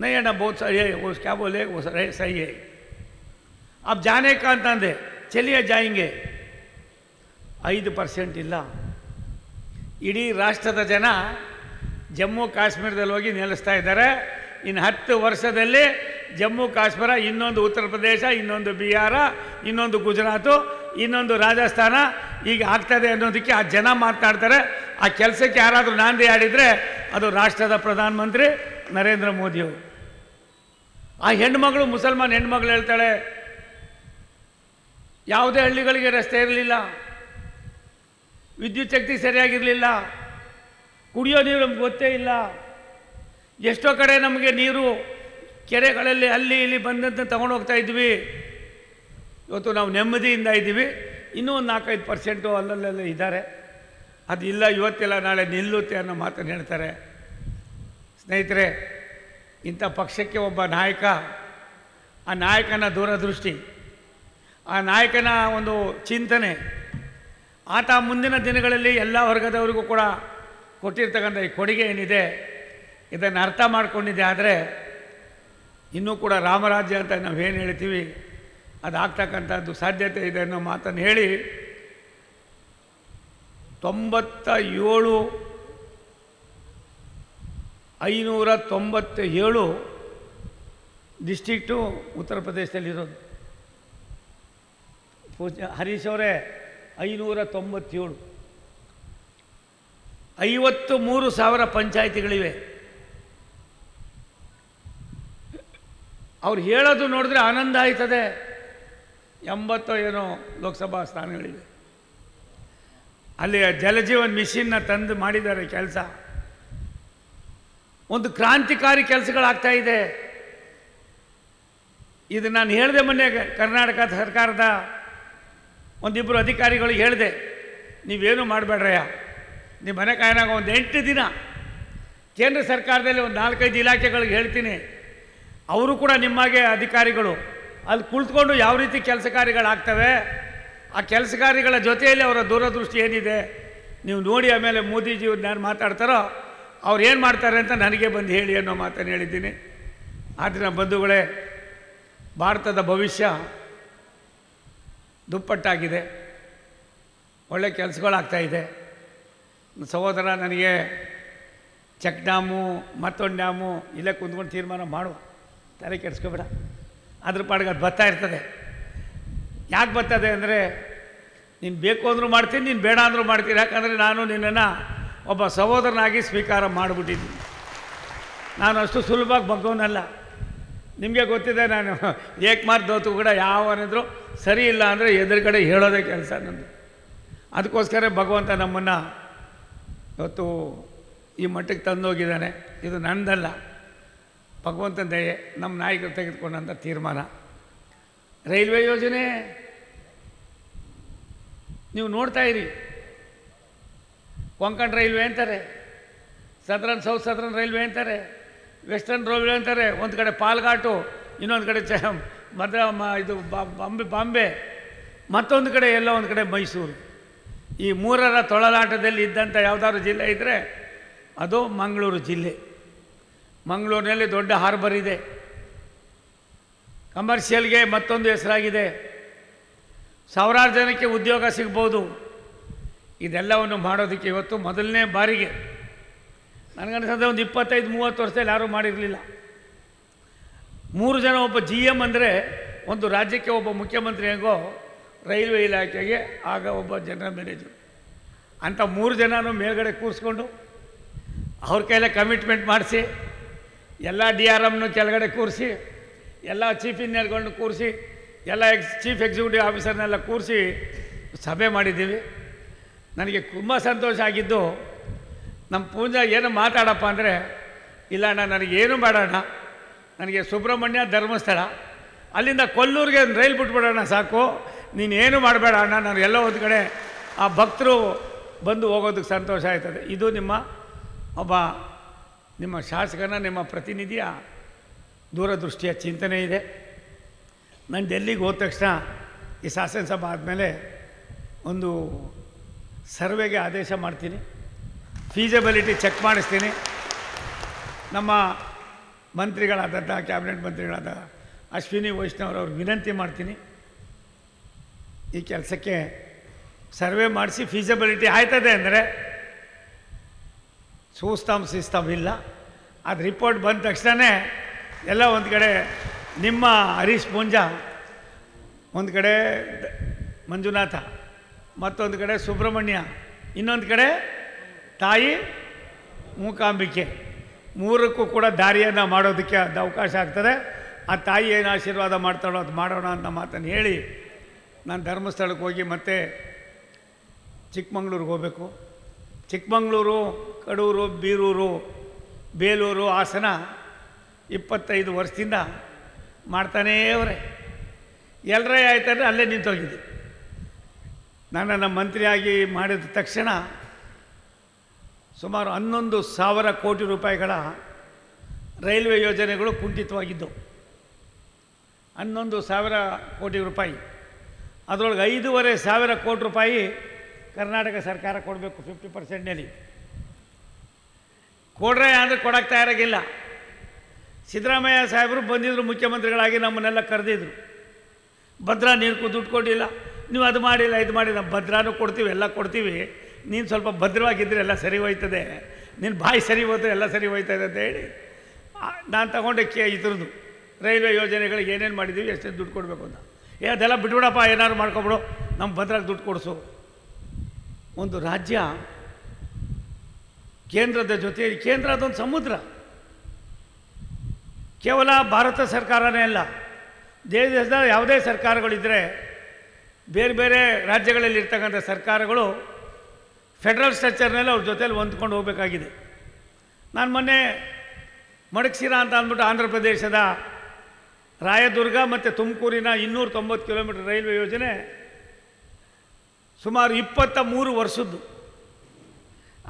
नहीं है ना, बहुत सही है, वो क्या बोले, वो सही है, आप जाने का ಅಂತಂದೆ. ಚಲಿಯೇ ಜಾಯಿಂಗೆ. 5% ಇಲ್ಲ. ಇಡೀ ರಾಷ್ಟ್ರದ ಜನ ಜಮ್ಮು ಕಾಶ್ಮೀರದಲ್ಲಿ ಹೋಗಿ ನೆಲೆಸ್ತಾ ಇದ್ದಾರೆ. ಇನ್ನು 10 ವರ್ಷದಲ್ಲಿ ಜಮ್ಮು ಕಾಶ್ಮೀರ, ಇನ್ನೊಂದು ಉತ್ತರ ಪ್ರದೇಶ, ಇನ್ನೊಂದು ಬಿಹಾರ, ಇನ್ನೊಂದು ಗುಜರಾತು, ಇನ್ನೊಂದು ರಾಜಸ್ಥಾನ ಈಗ ಆಗ್ತದೆ ಅನ್ನೋದಕ್ಕೆ ಆ ಜನ ಮಾತನಾಡ್ತಾರೆ. ಆ ಕೆಲಸಕ್ಕೆ ಯಾರಾದರೂ ನಾಂದಿ ಆಡಿದರೆ ಅದು ರಾಷ್ಟ್ರದ ಪ್ರಧಾನಮಂತ್ರಿ ನರೇಂದ್ರ ಮೋದಿಯವರು. ಆ ಹೆಣ್ಮಗಳು, ಮುಸಲ್ಮಾನ್ ಹೆಣ್ಮಗಳು ಹೇಳ್ತಾಳೆ, ಯಾವುದೇ ಹಳ್ಳಿಗಳಿಗೆ ರಸ್ತೆ ಇರಲಿಲ್ಲ, ವಿದ್ಯುತ್ ಶಕ್ತಿ ಸರಿಯಾಗಿರಲಿಲ್ಲ, ಕುಡಿಯೋ ನೀರು ನಮ್ಗೆ ಗೊತ್ತೇ ಇಲ್ಲ, ಎಷ್ಟೋ ಕಡೆ ನಮಗೆ ನೀರು ಕೆರೆಗಳಲ್ಲಿ ಅಲ್ಲಿ ಇಲ್ಲಿ ಬಂದಂತೆ ತಗೊಂಡು ಹೋಗ್ತಾ ಇದ್ವಿ. ಇವತ್ತು ನಾವು ನೆಮ್ಮದಿಯಿಂದ ಇದ್ದೀವಿ. ಇನ್ನೂ ಒಂದು 4-5% ಅಲ್ಲಲ್ಲೆಲ್ಲ ಇದ್ದಾರೆ, ಅದು ಇಲ್ಲ ಇವತ್ತೆಲ್ಲ ನಾಳೆ ನಿಲ್ಲುತ್ತೆ ಅನ್ನೋ ಮಾತನ್ನು ಹೇಳ್ತಾರೆ. ಸ್ನೇಹಿತರೆ, ಇಂಥ ಪಕ್ಷಕ್ಕೆ ಒಬ್ಬ ನಾಯಕ, ಆ ನಾಯಕನ ದೂರದೃಷ್ಟಿ, ಆ ನಾಯಕನ ಒಂದು ಚಿಂತನೆ, ಆತ ಮುಂದಿನ ದಿನಗಳಲ್ಲಿ ಎಲ್ಲ ವರ್ಗದವರಿಗೂ ಕೂಡ ಕೊಟ್ಟಿರ್ತಕ್ಕಂಥ ಈ ಕೊಡುಗೆ ಏನಿದೆ, ಇದನ್ನು ಅರ್ಥ ಮಾಡಿಕೊಂಡಿದೆ. ಆದರೆ ಇನ್ನೂ ಕೂಡ ರಾಮರಾಜ್ಯ ಅಂತ ನಾವೇನು ಹೇಳ್ತೀವಿ ಅದು ಆಗ್ತಕ್ಕಂಥದ್ದು ಸಾಧ್ಯತೆ ಇದೆ ಅನ್ನೋ ಮಾತನ್ನು ಹೇಳಿ, 597 ಡಿಸ್ಟ್ರಿಕ್ಟು ಉತ್ತರ ಪ್ರದೇಶದಲ್ಲಿರೋದು. ಹರೀಶ್ ಅವರೇ, 597, 53,000 ಪಂಚಾಯಿತಿಗಳಿವೆ. ಅವ್ರು ಹೇಳೋದು ನೋಡಿದ್ರೆ ಆನಂದ ಆಯ್ತದೆ. 80 ಏನೋ ಲೋಕಸಭಾ ಸ್ಥಾನಗಳಿವೆ. ಅಲ್ಲಿ ಜಲಜೀವನ್ ಮಿಷನ್ನ ತಂದು ಮಾಡಿದ್ದಾರೆ ಕೆಲಸ. ಒಂದು ಕ್ರಾಂತಿಕಾರಿ ಕೆಲಸಗಳಾಗ್ತಾ ಇದೆ. ಇದು ನಾನು ಹೇಳಿದೆ ಮೊನ್ನೆ ಕರ್ನಾಟಕ ಸರ್ಕಾರದ ಒಂದಿಬ್ಬರು ಅಧಿಕಾರಿಗಳಿಗೆ ಹೇಳಿದೆ, ನೀವೇನು ಮಾಡಬೇಡ್ರಯ್ಯ, ನಿಮ್ಮ ಮನೆ ಕಾಯನಾಗ ಒಂದು 8 ದಿನ ಕೇಂದ್ರ ಸರ್ಕಾರದಲ್ಲಿ ಒಂದು 4-5 ಇಲಾಖೆಗಳಿಗೆ ಹೇಳ್ತೀನಿ, ಅವರು ಕೂಡ ನಿಮ್ಮಾಗೆ ಅಧಿಕಾರಿಗಳು ಅಲ್ಲಿ ಕುಳಿತುಕೊಂಡು ಯಾವ ರೀತಿ ಕೆಲಸ ಕಾರ್ಯಗಳಾಗ್ತವೆ, ಆ ಕೆಲಸ ಕಾರ್ಯಗಳ ಜೊತೆಯಲ್ಲಿ ಅವರ ದೂರದೃಷ್ಟಿ ಏನಿದೆ ನೀವು ನೋಡಿ. ಆಮೇಲೆ ಮೋದಿಜಿಯವ್ರು ಯಾರು ಮಾತಾಡ್ತಾರೋ ಅವ್ರು ಏನು ಮಾಡ್ತಾರೆ ಅಂತ ನನಗೆ ಬಂದು ಹೇಳಿ ಅನ್ನೋ ಮಾತನ್ನು ಹೇಳಿದ್ದೀನಿ. ಆದ್ದರಿಂದ ಬಂಧುಗಳೇ, ಭಾರತದ ಭವಿಷ್ಯ ದುಪ್ಪಟ್ಟಾಗಿದೆ, ಒಳ್ಳೆ ಕೆಲಸಗಳಾಗ್ತಾಯಿದೆ. ಸಹೋದರ ನನಗೆ ಚೆಕ್ ಡ್ಯಾಮು ಮತ್ತೊಂದು ಡ್ಯಾಮು ಇಲ್ಲೇ ಕುಂತ್ಕೊಂಡು ತೀರ್ಮಾನ ಮಾಡುವ, ತಲೆ ಕೆಡಿಸ್ಕೊಬೇಡ, ಅದ್ರ ಪಾಡಿಗೆ ಅದು ಬರ್ತಾ ಇರ್ತದೆ. ಯಾಕೆ ಬರ್ತದೆ ಅಂದರೆ, ನೀನು ಬೇಕು ಅಂದರೂ ಮಾಡ್ತೀನಿ, ನೀನು ಬೇಡ ಅಂದರೂ ಮಾಡ್ತೀನಿ. ಯಾಕಂದರೆ ನಾನು ನಿನ್ನನ್ನು ಒಬ್ಬ ಸಹೋದರನಾಗಿ ಸ್ವೀಕಾರ ಮಾಡಿಬಿಟ್ಟಿದ್ದೀನಿ. ನಾನು ಅಷ್ಟು ಸುಲಭವಾಗಿ ಬಗ್ಗೋನಲ್ಲ. ನಿಮಗೆ ಗೊತ್ತಿದೆ, ನಾನು ಏಕಮಾರ್ ದೋತು ಕೂಡ ಯಾವನಿದ್ರು ಸರಿ ಇಲ್ಲ ಅಂದರೆ ಎದುರುಗಡೆ ಹೇಳೋದೇ ಕೆಲಸ ನಂದು. ಅದಕ್ಕೋಸ್ಕರ ಭಗವಂತ ನಮ್ಮನ್ನು ಇವತ್ತು ಈ ಮಟ್ಟಕ್ಕೆ ತಂದೋಗಿದ್ದಾನೆ. ಇದು ನಂದಲ್ಲ, ಭಗವಂತನ ದಯೆ, ನಮ್ಮ ನಾಯಕರು ತೆಗೆದುಕೊಂಡಂಥ ತೀರ್ಮಾನ. ರೈಲ್ವೆ ಯೋಜನೆ ನೀವು ನೋಡ್ತಾ ಇರಿ. ಕೊಂಕಣ್ ರೈಲ್ವೆ ಅಂತಾರೆ, ಸದರನ್ ಸೌತ್ ಸದರನ್ ರೈಲ್ವೆ ಅಂತಾರೆ, ವೆಸ್ಟರ್ನ್ ರೈಲ್ವೆ ಅಂತಾರೆ. ಒಂದು ಕಡೆ ಪಾಲ್ಘಾಟು, ಇನ್ನೊಂದು ಕಡೆ ಇದು ಬಾಂಬೆ, ಮತ್ತೊಂದು ಕಡೆ ಎಲ್ಲ ಒಂದು ಕಡೆ ಮೈಸೂರು. ಈ ಮೂರರ ತೊಳಲಾಟದಲ್ಲಿ ಇದ್ದಂಥ ಯಾವುದಾದ್ರು ಜಿಲ್ಲೆ ಇದ್ದರೆ ಅದು ಮಂಗಳೂರು ಜಿಲ್ಲೆ. ಮಂಗಳೂರಿನಲ್ಲಿ ದೊಡ್ಡ ಹಾರ್ಬರ್ ಇದೆ, ಕಮರ್ಷಿಯಲ್ಗೆ ಮತ್ತೊಂದು ಹೆಸರಾಗಿದೆ, ಸಾವಿರಾರು ಜನಕ್ಕೆ ಉದ್ಯೋಗ ಸಿಗ್ಬೋದು. ಇದೆಲ್ಲವನ್ನು ಮಾಡೋದಕ್ಕೆ ಇವತ್ತು ಮೊದಲನೇ ಬಾರಿಗೆ ನನಗನ್ನಿಸೋದು ಒಂದು 25-30 ವರ್ಷದಲ್ಲಿ ಯಾರೂ ಮಾಡಿರಲಿಲ್ಲ. 3 ಜನ, ಒಬ್ಬ GM ಅಂದರೆ ಒಂದು ರಾಜ್ಯಕ್ಕೆ ಒಬ್ಬ ಮುಖ್ಯಮಂತ್ರಿ ಹೇಗೋ ರೈಲ್ವೆ ಇಲಾಖೆಗೆ ಆಗ ಒಬ್ಬ ಜನರಲ್ ಮ್ಯಾನೇಜರ್ ಅಂತ 3 ಜನನೂ ಮೇಲ್ಗಡೆ ಕೂರಿಸ್ಕೊಂಡು ಅವ್ರ ಕೈಲೇ ಕಮಿಟ್ಮೆಂಟ್ ಮಾಡಿಸಿ, ಎಲ್ಲ DRMನೂ ಕೆಳಗಡೆ ಕೂರಿಸಿ, ಎಲ್ಲ ಚೀಫ್ ಇಂಜಿನಿಯರ್ಗಳನ್ನ ಕೂರಿಸಿ, ಎಲ್ಲ ಚೀಫ್ ಎಕ್ಸಿಕ್ಯೂಟಿವ್ ಆಫೀಸರ್ನೆಲ್ಲ ಕೂರಿಸಿ ಸಭೆ ಮಾಡಿದ್ದೀವಿ. ನನಗೆ ತುಂಬ ಸಂತೋಷ ಆಗಿದ್ದು, ನಮ್ಮ ಪೂಜಾ ಏನು ಮಾತಾಡಪ್ಪ ಅಂದರೆ, ಇಲ್ಲ ಅಣ್ಣ ನನಗೇನು ಬೇಡ ಅಣ್ಣ, ನನಗೆ ಸುಬ್ರಹ್ಮಣ್ಯ ಧರ್ಮಸ್ಥಳ ಅಲ್ಲಿಂದ ಕೊಲ್ಲೂರಿಗೆ ರೈಲ್ ಬಿಟ್ಬಿಡೋಣ ಸಾಕು, ನೀನೇನು ಮಾಡಬೇಡ ಅಣ್ಣ, ನಾನು ಎಲ್ಲೋ ಒಂದು ಕಡೆ ಆ ಭಕ್ತರು ಬಂದು ಹೋಗೋದಕ್ಕೆ ಸಂತೋಷ ಆಯ್ತದೆ. ಇದು ನಿಮ್ಮ ಶಾಸಕನ, ನಿಮ್ಮ ಪ್ರತಿನಿಧಿಯ ದೂರದೃಷ್ಟಿಯ ಚಿಂತನೆ ಇದೆ. ನಾನು ಡೆಲ್ಲಿಗೆ ಹೋದ ತಕ್ಷಣ ಈ ಶಾಸನಸಭೆ ಆದಮೇಲೆ ಒಂದು ಸರ್ವೆಗೆ ಆದೇಶ ಮಾಡ್ತೀನಿ, ಫೀಸಿಬಿಲಿಟಿ ಚೆಕ್ ಮಾಡಿಸ್ತೀನಿ. ನಮ್ಮ ಮಂತ್ರಿಗಳಾದಂಥ ಕ್ಯಾಬಿನೆಟ್ ಮಂತ್ರಿಗಳಾದ ಅಶ್ವಿನಿ ವೈಷ್ಣವ್ರವ್ರಿಗೆ ವಿನಂತಿ ಮಾಡ್ತೀನಿ, ಈ ಕೆಲಸಕ್ಕೆ ಸರ್ವೆ ಮಾಡಿಸಿ ಫೀಸಿಬಿಲಿಟಿ ಆಯ್ತದೆ ಅಂದರೆ ಸಿಸ್ತಮ್ ಇಲ್ಲ. ಅದು ರಿಪೋರ್ಟ್ ಬಂದ ತಕ್ಷಣವೇ ಎಲ್ಲ ಒಂದು ಕಡೆ ನಿಮ್ಮ ಹರೀಶ್ ಪೂಂಜಾ, ಒಂದು ಕಡೆ ಮಂಜುನಾಥ, ಮತ್ತೊಂದು ಕಡೆ ಸುಬ್ರಹ್ಮಣ್ಯ, ಇನ್ನೊಂದು ಕಡೆ ತಾಯಿ ಮೂಕಾಂಬಿಕೆ, 3ಕ್ಕೂ ಕೂಡ ದಾರಿಯನ್ನು ಮಾಡೋದಕ್ಕೆ ಅದು ಅವಕಾಶ ಆಗ್ತದೆ. ಆ ತಾಯಿ ಏನು ಆಶೀರ್ವಾದ ಮಾಡ್ತಾಳೋ ಅದು ಮಾಡೋಣ ಅಂತ ಮಾತನ್ನು ಹೇಳಿ ನಾನು ಧರ್ಮಸ್ಥಳಕ್ಕೆ ಹೋಗಿ ಮತ್ತೆ ಚಿಕ್ಕಮಂಗ್ಳೂರಿಗೆ ಹೋಗಬೇಕು. ಚಿಕ್ಕಮಂಗ್ಳೂರು, ಕಡೂರು, ಬೀರೂರು, ಬೇಲೂರು, ಹಾಸನ 25 ವರ್ಷದಿಂದ ಮಾಡ್ತಾನೇ ಅವರೇ. ಎಲ್ಲರೇ ಆಯ್ತಂದರೆ ಅಲ್ಲೇ ನಿಂತೋಗಿದ್ದೆ. ನನ್ನನ್ನು ಮಂತ್ರಿಯಾಗಿ ಮಾಡಿದ ತಕ್ಷಣ ಸುಮಾರು 11,000 ಕೋಟಿ ರೂಪಾಯಿಗಳ ರೈಲ್ವೆ ಯೋಜನೆಗಳು ಕುಂಠಿತವಾಗಿದ್ದವು. 11,000 ಕೋಟಿ ರೂಪಾಯಿ, ಅದರೊಳಗೆ 5,500 ಕೋಟಿ ರೂಪಾಯಿ ಕರ್ನಾಟಕ ಸರ್ಕಾರ ಕೊಡಬೇಕು 50%ನಲ್ಲಿ. ಕೊಡ್ರೆ ಅಂದರೆ ಕೊಡೋಕ್ಕೆ ತಯಾರಾಗಿಲ್ಲ. ಸಿದ್ದರಾಮಯ್ಯ ಸಾಹೇಬರು ಬಂದಿದ್ದರು, ಮುಖ್ಯಮಂತ್ರಿಗಳಾಗಿ ನಮ್ಮನ್ನೆಲ್ಲ ಕರೆದಿದ್ರು. ಭದ್ರಾ ನೀರು ದುಡ್ಡು ಕೊಟ್ಟಿಲ್ಲ, ನೀವು ಅದು ಮಾಡಿಲ್ಲ ಇದು ಮಾಡಿಲ್ಲ. ಭದ್ರಾನೂ ಕೊಡ್ತೀವಿ, ಎಲ್ಲ ಕೊಡ್ತೀವಿ, ನೀನು ಸ್ವಲ್ಪ ಭದ್ರವಾಗಿದ್ದರೆ ಎಲ್ಲ ಸರಿ ಹೋಯ್ತದೆ, ನಿನ್ನ ಬಾಯಿ ಸರಿ ಹೋದ್ರೆ ಎಲ್ಲ ಸರಿ ಹೋಯ್ತದೆ ಅಂತ ಹೇಳಿ ನಾನು ತಗೊಂಡೆ ಇದ್ರದ್ದು ರೈಲ್ವೆ ಯೋಜನೆಗಳಿಗೆ ಏನೇನು ಮಾಡಿದ್ದೀವಿ, ಎಷ್ಟೇ ದುಡ್ಡು ಕೊಡಬೇಕು ಅಂತ. ಅದೆಲ್ಲ ಬಿಟ್ಬಿಡಪ್ಪ, ಏನಾದ್ರು ಮಾಡ್ಕೊಬಿಡು, ನಮ್ಮ ಭದ್ರಾಗೆ ದುಡ್ಡು ಕೊಡಿಸು. ಒಂದು ರಾಜ್ಯ ಕೇಂದ್ರದ ಜೊತೆ, ಕೇಂದ್ರ ಅದೊಂದು ಸಮುದ್ರ. ಕೇವಲ ಭಾರತ ಸರ್ಕಾರನೇ ಅಲ್ಲ, ದೇಶದ ಯಾವುದೇ ಸರ್ಕಾರಗಳಿದ್ದರೆ ಬೇರೆ ಬೇರೆ ರಾಜ್ಯಗಳಲ್ಲಿ ಇರ್ತಕ್ಕಂಥ ಸರ್ಕಾರಗಳು ಫೆಡ್ರಲ್ ಸ್ಟ್ರಕ್ಚರ್ನಲ್ಲಿ ಅವ್ರ ಜೊತೆಯಲ್ಲಿ ಹೊಂದ್ಕೊಂಡು ಹೋಗಬೇಕಾಗಿದೆ. ನಾನು ಮೊನ್ನೆ ಮಡಕ್ಸಿರಾ ಅಂತ ಅಂದ್ಬಿಟ್ಟು ಆಂಧ್ರ ಪ್ರದೇಶದ ರಾಯದುರ್ಗ ಮತ್ತು ತುಮಕೂರಿನ 290 ಕಿಲೋಮೀಟರ್ ರೈಲ್ವೆ ಯೋಜನೆ ಸುಮಾರು 23 ವರ್ಷದ್ದು.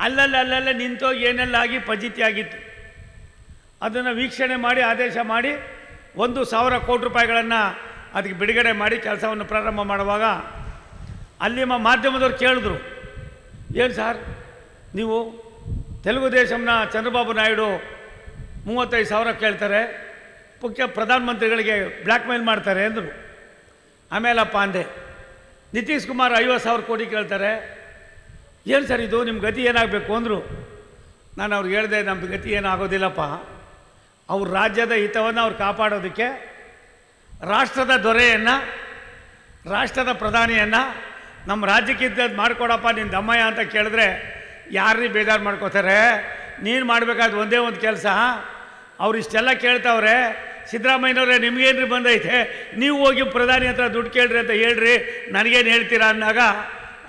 ಅಲ್ಲಲ್ಲೇ ನಿಂತೋಗಿ ಏನೆಲ್ಲ ಆಗಿ ಫಜೀತಿಯಾಗಿತ್ತು. ಅದನ್ನು ವೀಕ್ಷಣೆ ಮಾಡಿ ಆದೇಶ ಮಾಡಿ 1,000 ಕೋಟಿ ರೂಪಾಯಿಗಳನ್ನು ಅದಕ್ಕೆ ಬಿಡುಗಡೆ ಮಾಡಿ ಕೆಲಸವನ್ನು ಪ್ರಾರಂಭ ಮಾಡುವಾಗ ಅಲ್ಲಿ ಮಾಧ್ಯಮದವ್ರು ಕೇಳಿದ್ರು, ಏನು ಸರ್ ನೀವು ತೆಲುಗು ದೇಶಂನ ಚಂದ್ರಬಾಬು ನಾಯ್ಡು 35,000 ಕೇಳ್ತಾರೆ, ಪ್ರಧಾನಮಂತ್ರಿಗಳಿಗೆ ಬ್ಲ್ಯಾಕ್ ಮೇಲ್ ಮಾಡ್ತಾರೆ ಅಂದರು. ಆಮೇಲಪ್ಪ ಅಂದೆ, ನಿತೀಶ್ ಕುಮಾರ್ 50,000 ಕೋಟಿ ಕೇಳ್ತಾರೆ, ಏನು ಸರ್ ಇದು, ನಿಮ್ಮ ಗತಿ ಏನಾಗಬೇಕು ಅಂದರು. ನಾನು ಅವ್ರಿಗೆ ಹೇಳಿದೆ, ನಮ್ಮ ಗತಿ ಏನಾಗೋದಿಲ್ಲಪ್ಪ, ಅವ್ರ ರಾಜ್ಯದ ಹಿತವನ್ನು ಅವ್ರು ಕಾಪಾಡೋದಕ್ಕೆ ರಾಷ್ಟ್ರದ ದೊರೆಯನ್ನು ರಾಷ್ಟ್ರದ ಪ್ರಧಾನಿಯನ್ನು ನಮ್ಮ ರಾಜ್ಯಕ್ಕಿದ್ದದ್ದು ಮಾಡಿಕೊಡಪ್ಪ ನಿನ್ನ ದಮ್ಮಯ್ಯ ಅಂತ ಕೇಳಿದ್ರೆ ಯಾರನ್ನೇ ಬೇಜಾರು ಮಾಡ್ಕೋತಾರೆ. ನೀನು ಮಾಡಬೇಕಾದ ಒಂದೇ ಒಂದು ಕೆಲಸ, ಅವ್ರು ಇಷ್ಟೆಲ್ಲ ಕೇಳ್ತಾವ್ರೆ, ಸಿದ್ದರಾಮಯ್ಯನವರೇ ನಿಮಗೇನ್ರಿ ಬಂದೈತೆ, ನೀವು ಹೋಗಿ ಪ್ರಧಾನಿ ಹತ್ರ ದುಡ್ಡು ಕೇಳ್ರಿ ಅಂತ ಹೇಳ್ರಿ, ನನಗೇನು ಹೇಳ್ತೀರಾ ಅಂದಾಗ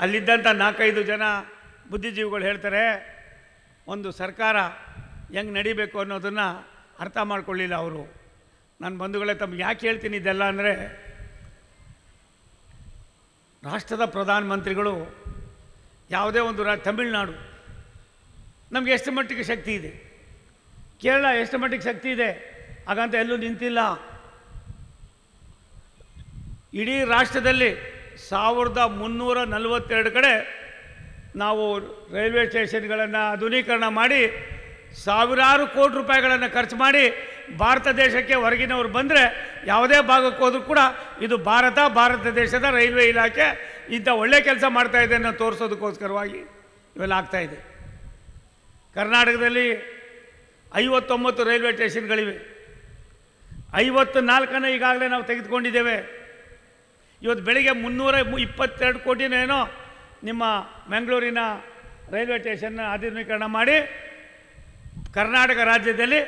ಅಲ್ಲಿದ್ದಂಥ 4-5 ಜನ ಬುದ್ಧಿಜೀವಿಗಳು ಹೇಳ್ತಾರೆ, ಒಂದು ಸರ್ಕಾರ ಹೆಂಗೆ ನಡಿಬೇಕು ಅನ್ನೋದನ್ನು ಅರ್ಥ ಮಾಡ್ಕೊಳ್ಳಿಲ್ಲ ಅವರು. ನನ್ನ ಬಂಧುಗಳೇ, ತಮ್ಗೆ ಯಾಕೆ ಹೇಳ್ತೀನಿ ಇದೆಲ್ಲ ಅಂದರೆ, ರಾಷ್ಟ್ರದ ಪ್ರಧಾನಮಂತ್ರಿಗಳು ಯಾವುದೇ ಒಂದು ತಮಿಳುನಾಡು ನಮಗೆ ಎಷ್ಟು ಮಟ್ಟಿಗೆ ಶಕ್ತಿ ಇದೆ, ಕೇರಳ ಎಷ್ಟು ಮಟ್ಟಿಗೆ ಶಕ್ತಿ ಇದೆ, ಹಾಗಂತ ಎಲ್ಲೂ ನಿಂತಿಲ್ಲ. ಇಡೀ ರಾಷ್ಟ್ರದಲ್ಲಿ 1342 ಕಡೆ ನಾವು ರೈಲ್ವೆ ಸ್ಟೇಷನ್ಗಳನ್ನು ಆಧುನೀಕರಣ ಮಾಡಿ ಸಾವಿರಾರು ಕೋಟಿ ರೂಪಾಯಿಗಳನ್ನು ಖರ್ಚು ಮಾಡಿ ಭಾರತ ದೇಶಕ್ಕೆ ಹೊರಗಿನವರು ಬಂದರೆ ಯಾವುದೇ ಭಾಗಕ್ಕೆ ಹೋದರೂ ಕೂಡ ಇದು ಭಾರತ ದೇಶದ ರೈಲ್ವೆ ಇಲಾಖೆ ಇಂಥ ಒಳ್ಳೆ ಕೆಲಸ ಮಾಡ್ತಾಯಿದೆ ಅನ್ನೋ ತೋರಿಸೋದಕ್ಕೋಸ್ಕರವಾಗಿ ಇವೆಲ್ಲ ಆಗ್ತಾಯಿದೆ. ಕರ್ನಾಟಕದಲ್ಲಿ 59 ರೈಲ್ವೆ ಸ್ಟೇಷನ್ಗಳಿವೆ. 54 ಈಗಾಗಲೇ ನಾವು ತೆಗೆದುಕೊಂಡಿದ್ದೇವೆ. ಇವತ್ತು ಬೆಳಿಗ್ಗೆ 322 ಕೋಟಿನೇನೋ ನಿಮ್ಮ ಬೆಂಗಳೂರಿನ ರೈಲ್ವೆ ಸ್ಟೇಷನ್ನ ಆಧುನೀಕರಣ ಮಾಡಿ ಕರ್ನಾಟಕ ರಾಜ್ಯದಲ್ಲಿ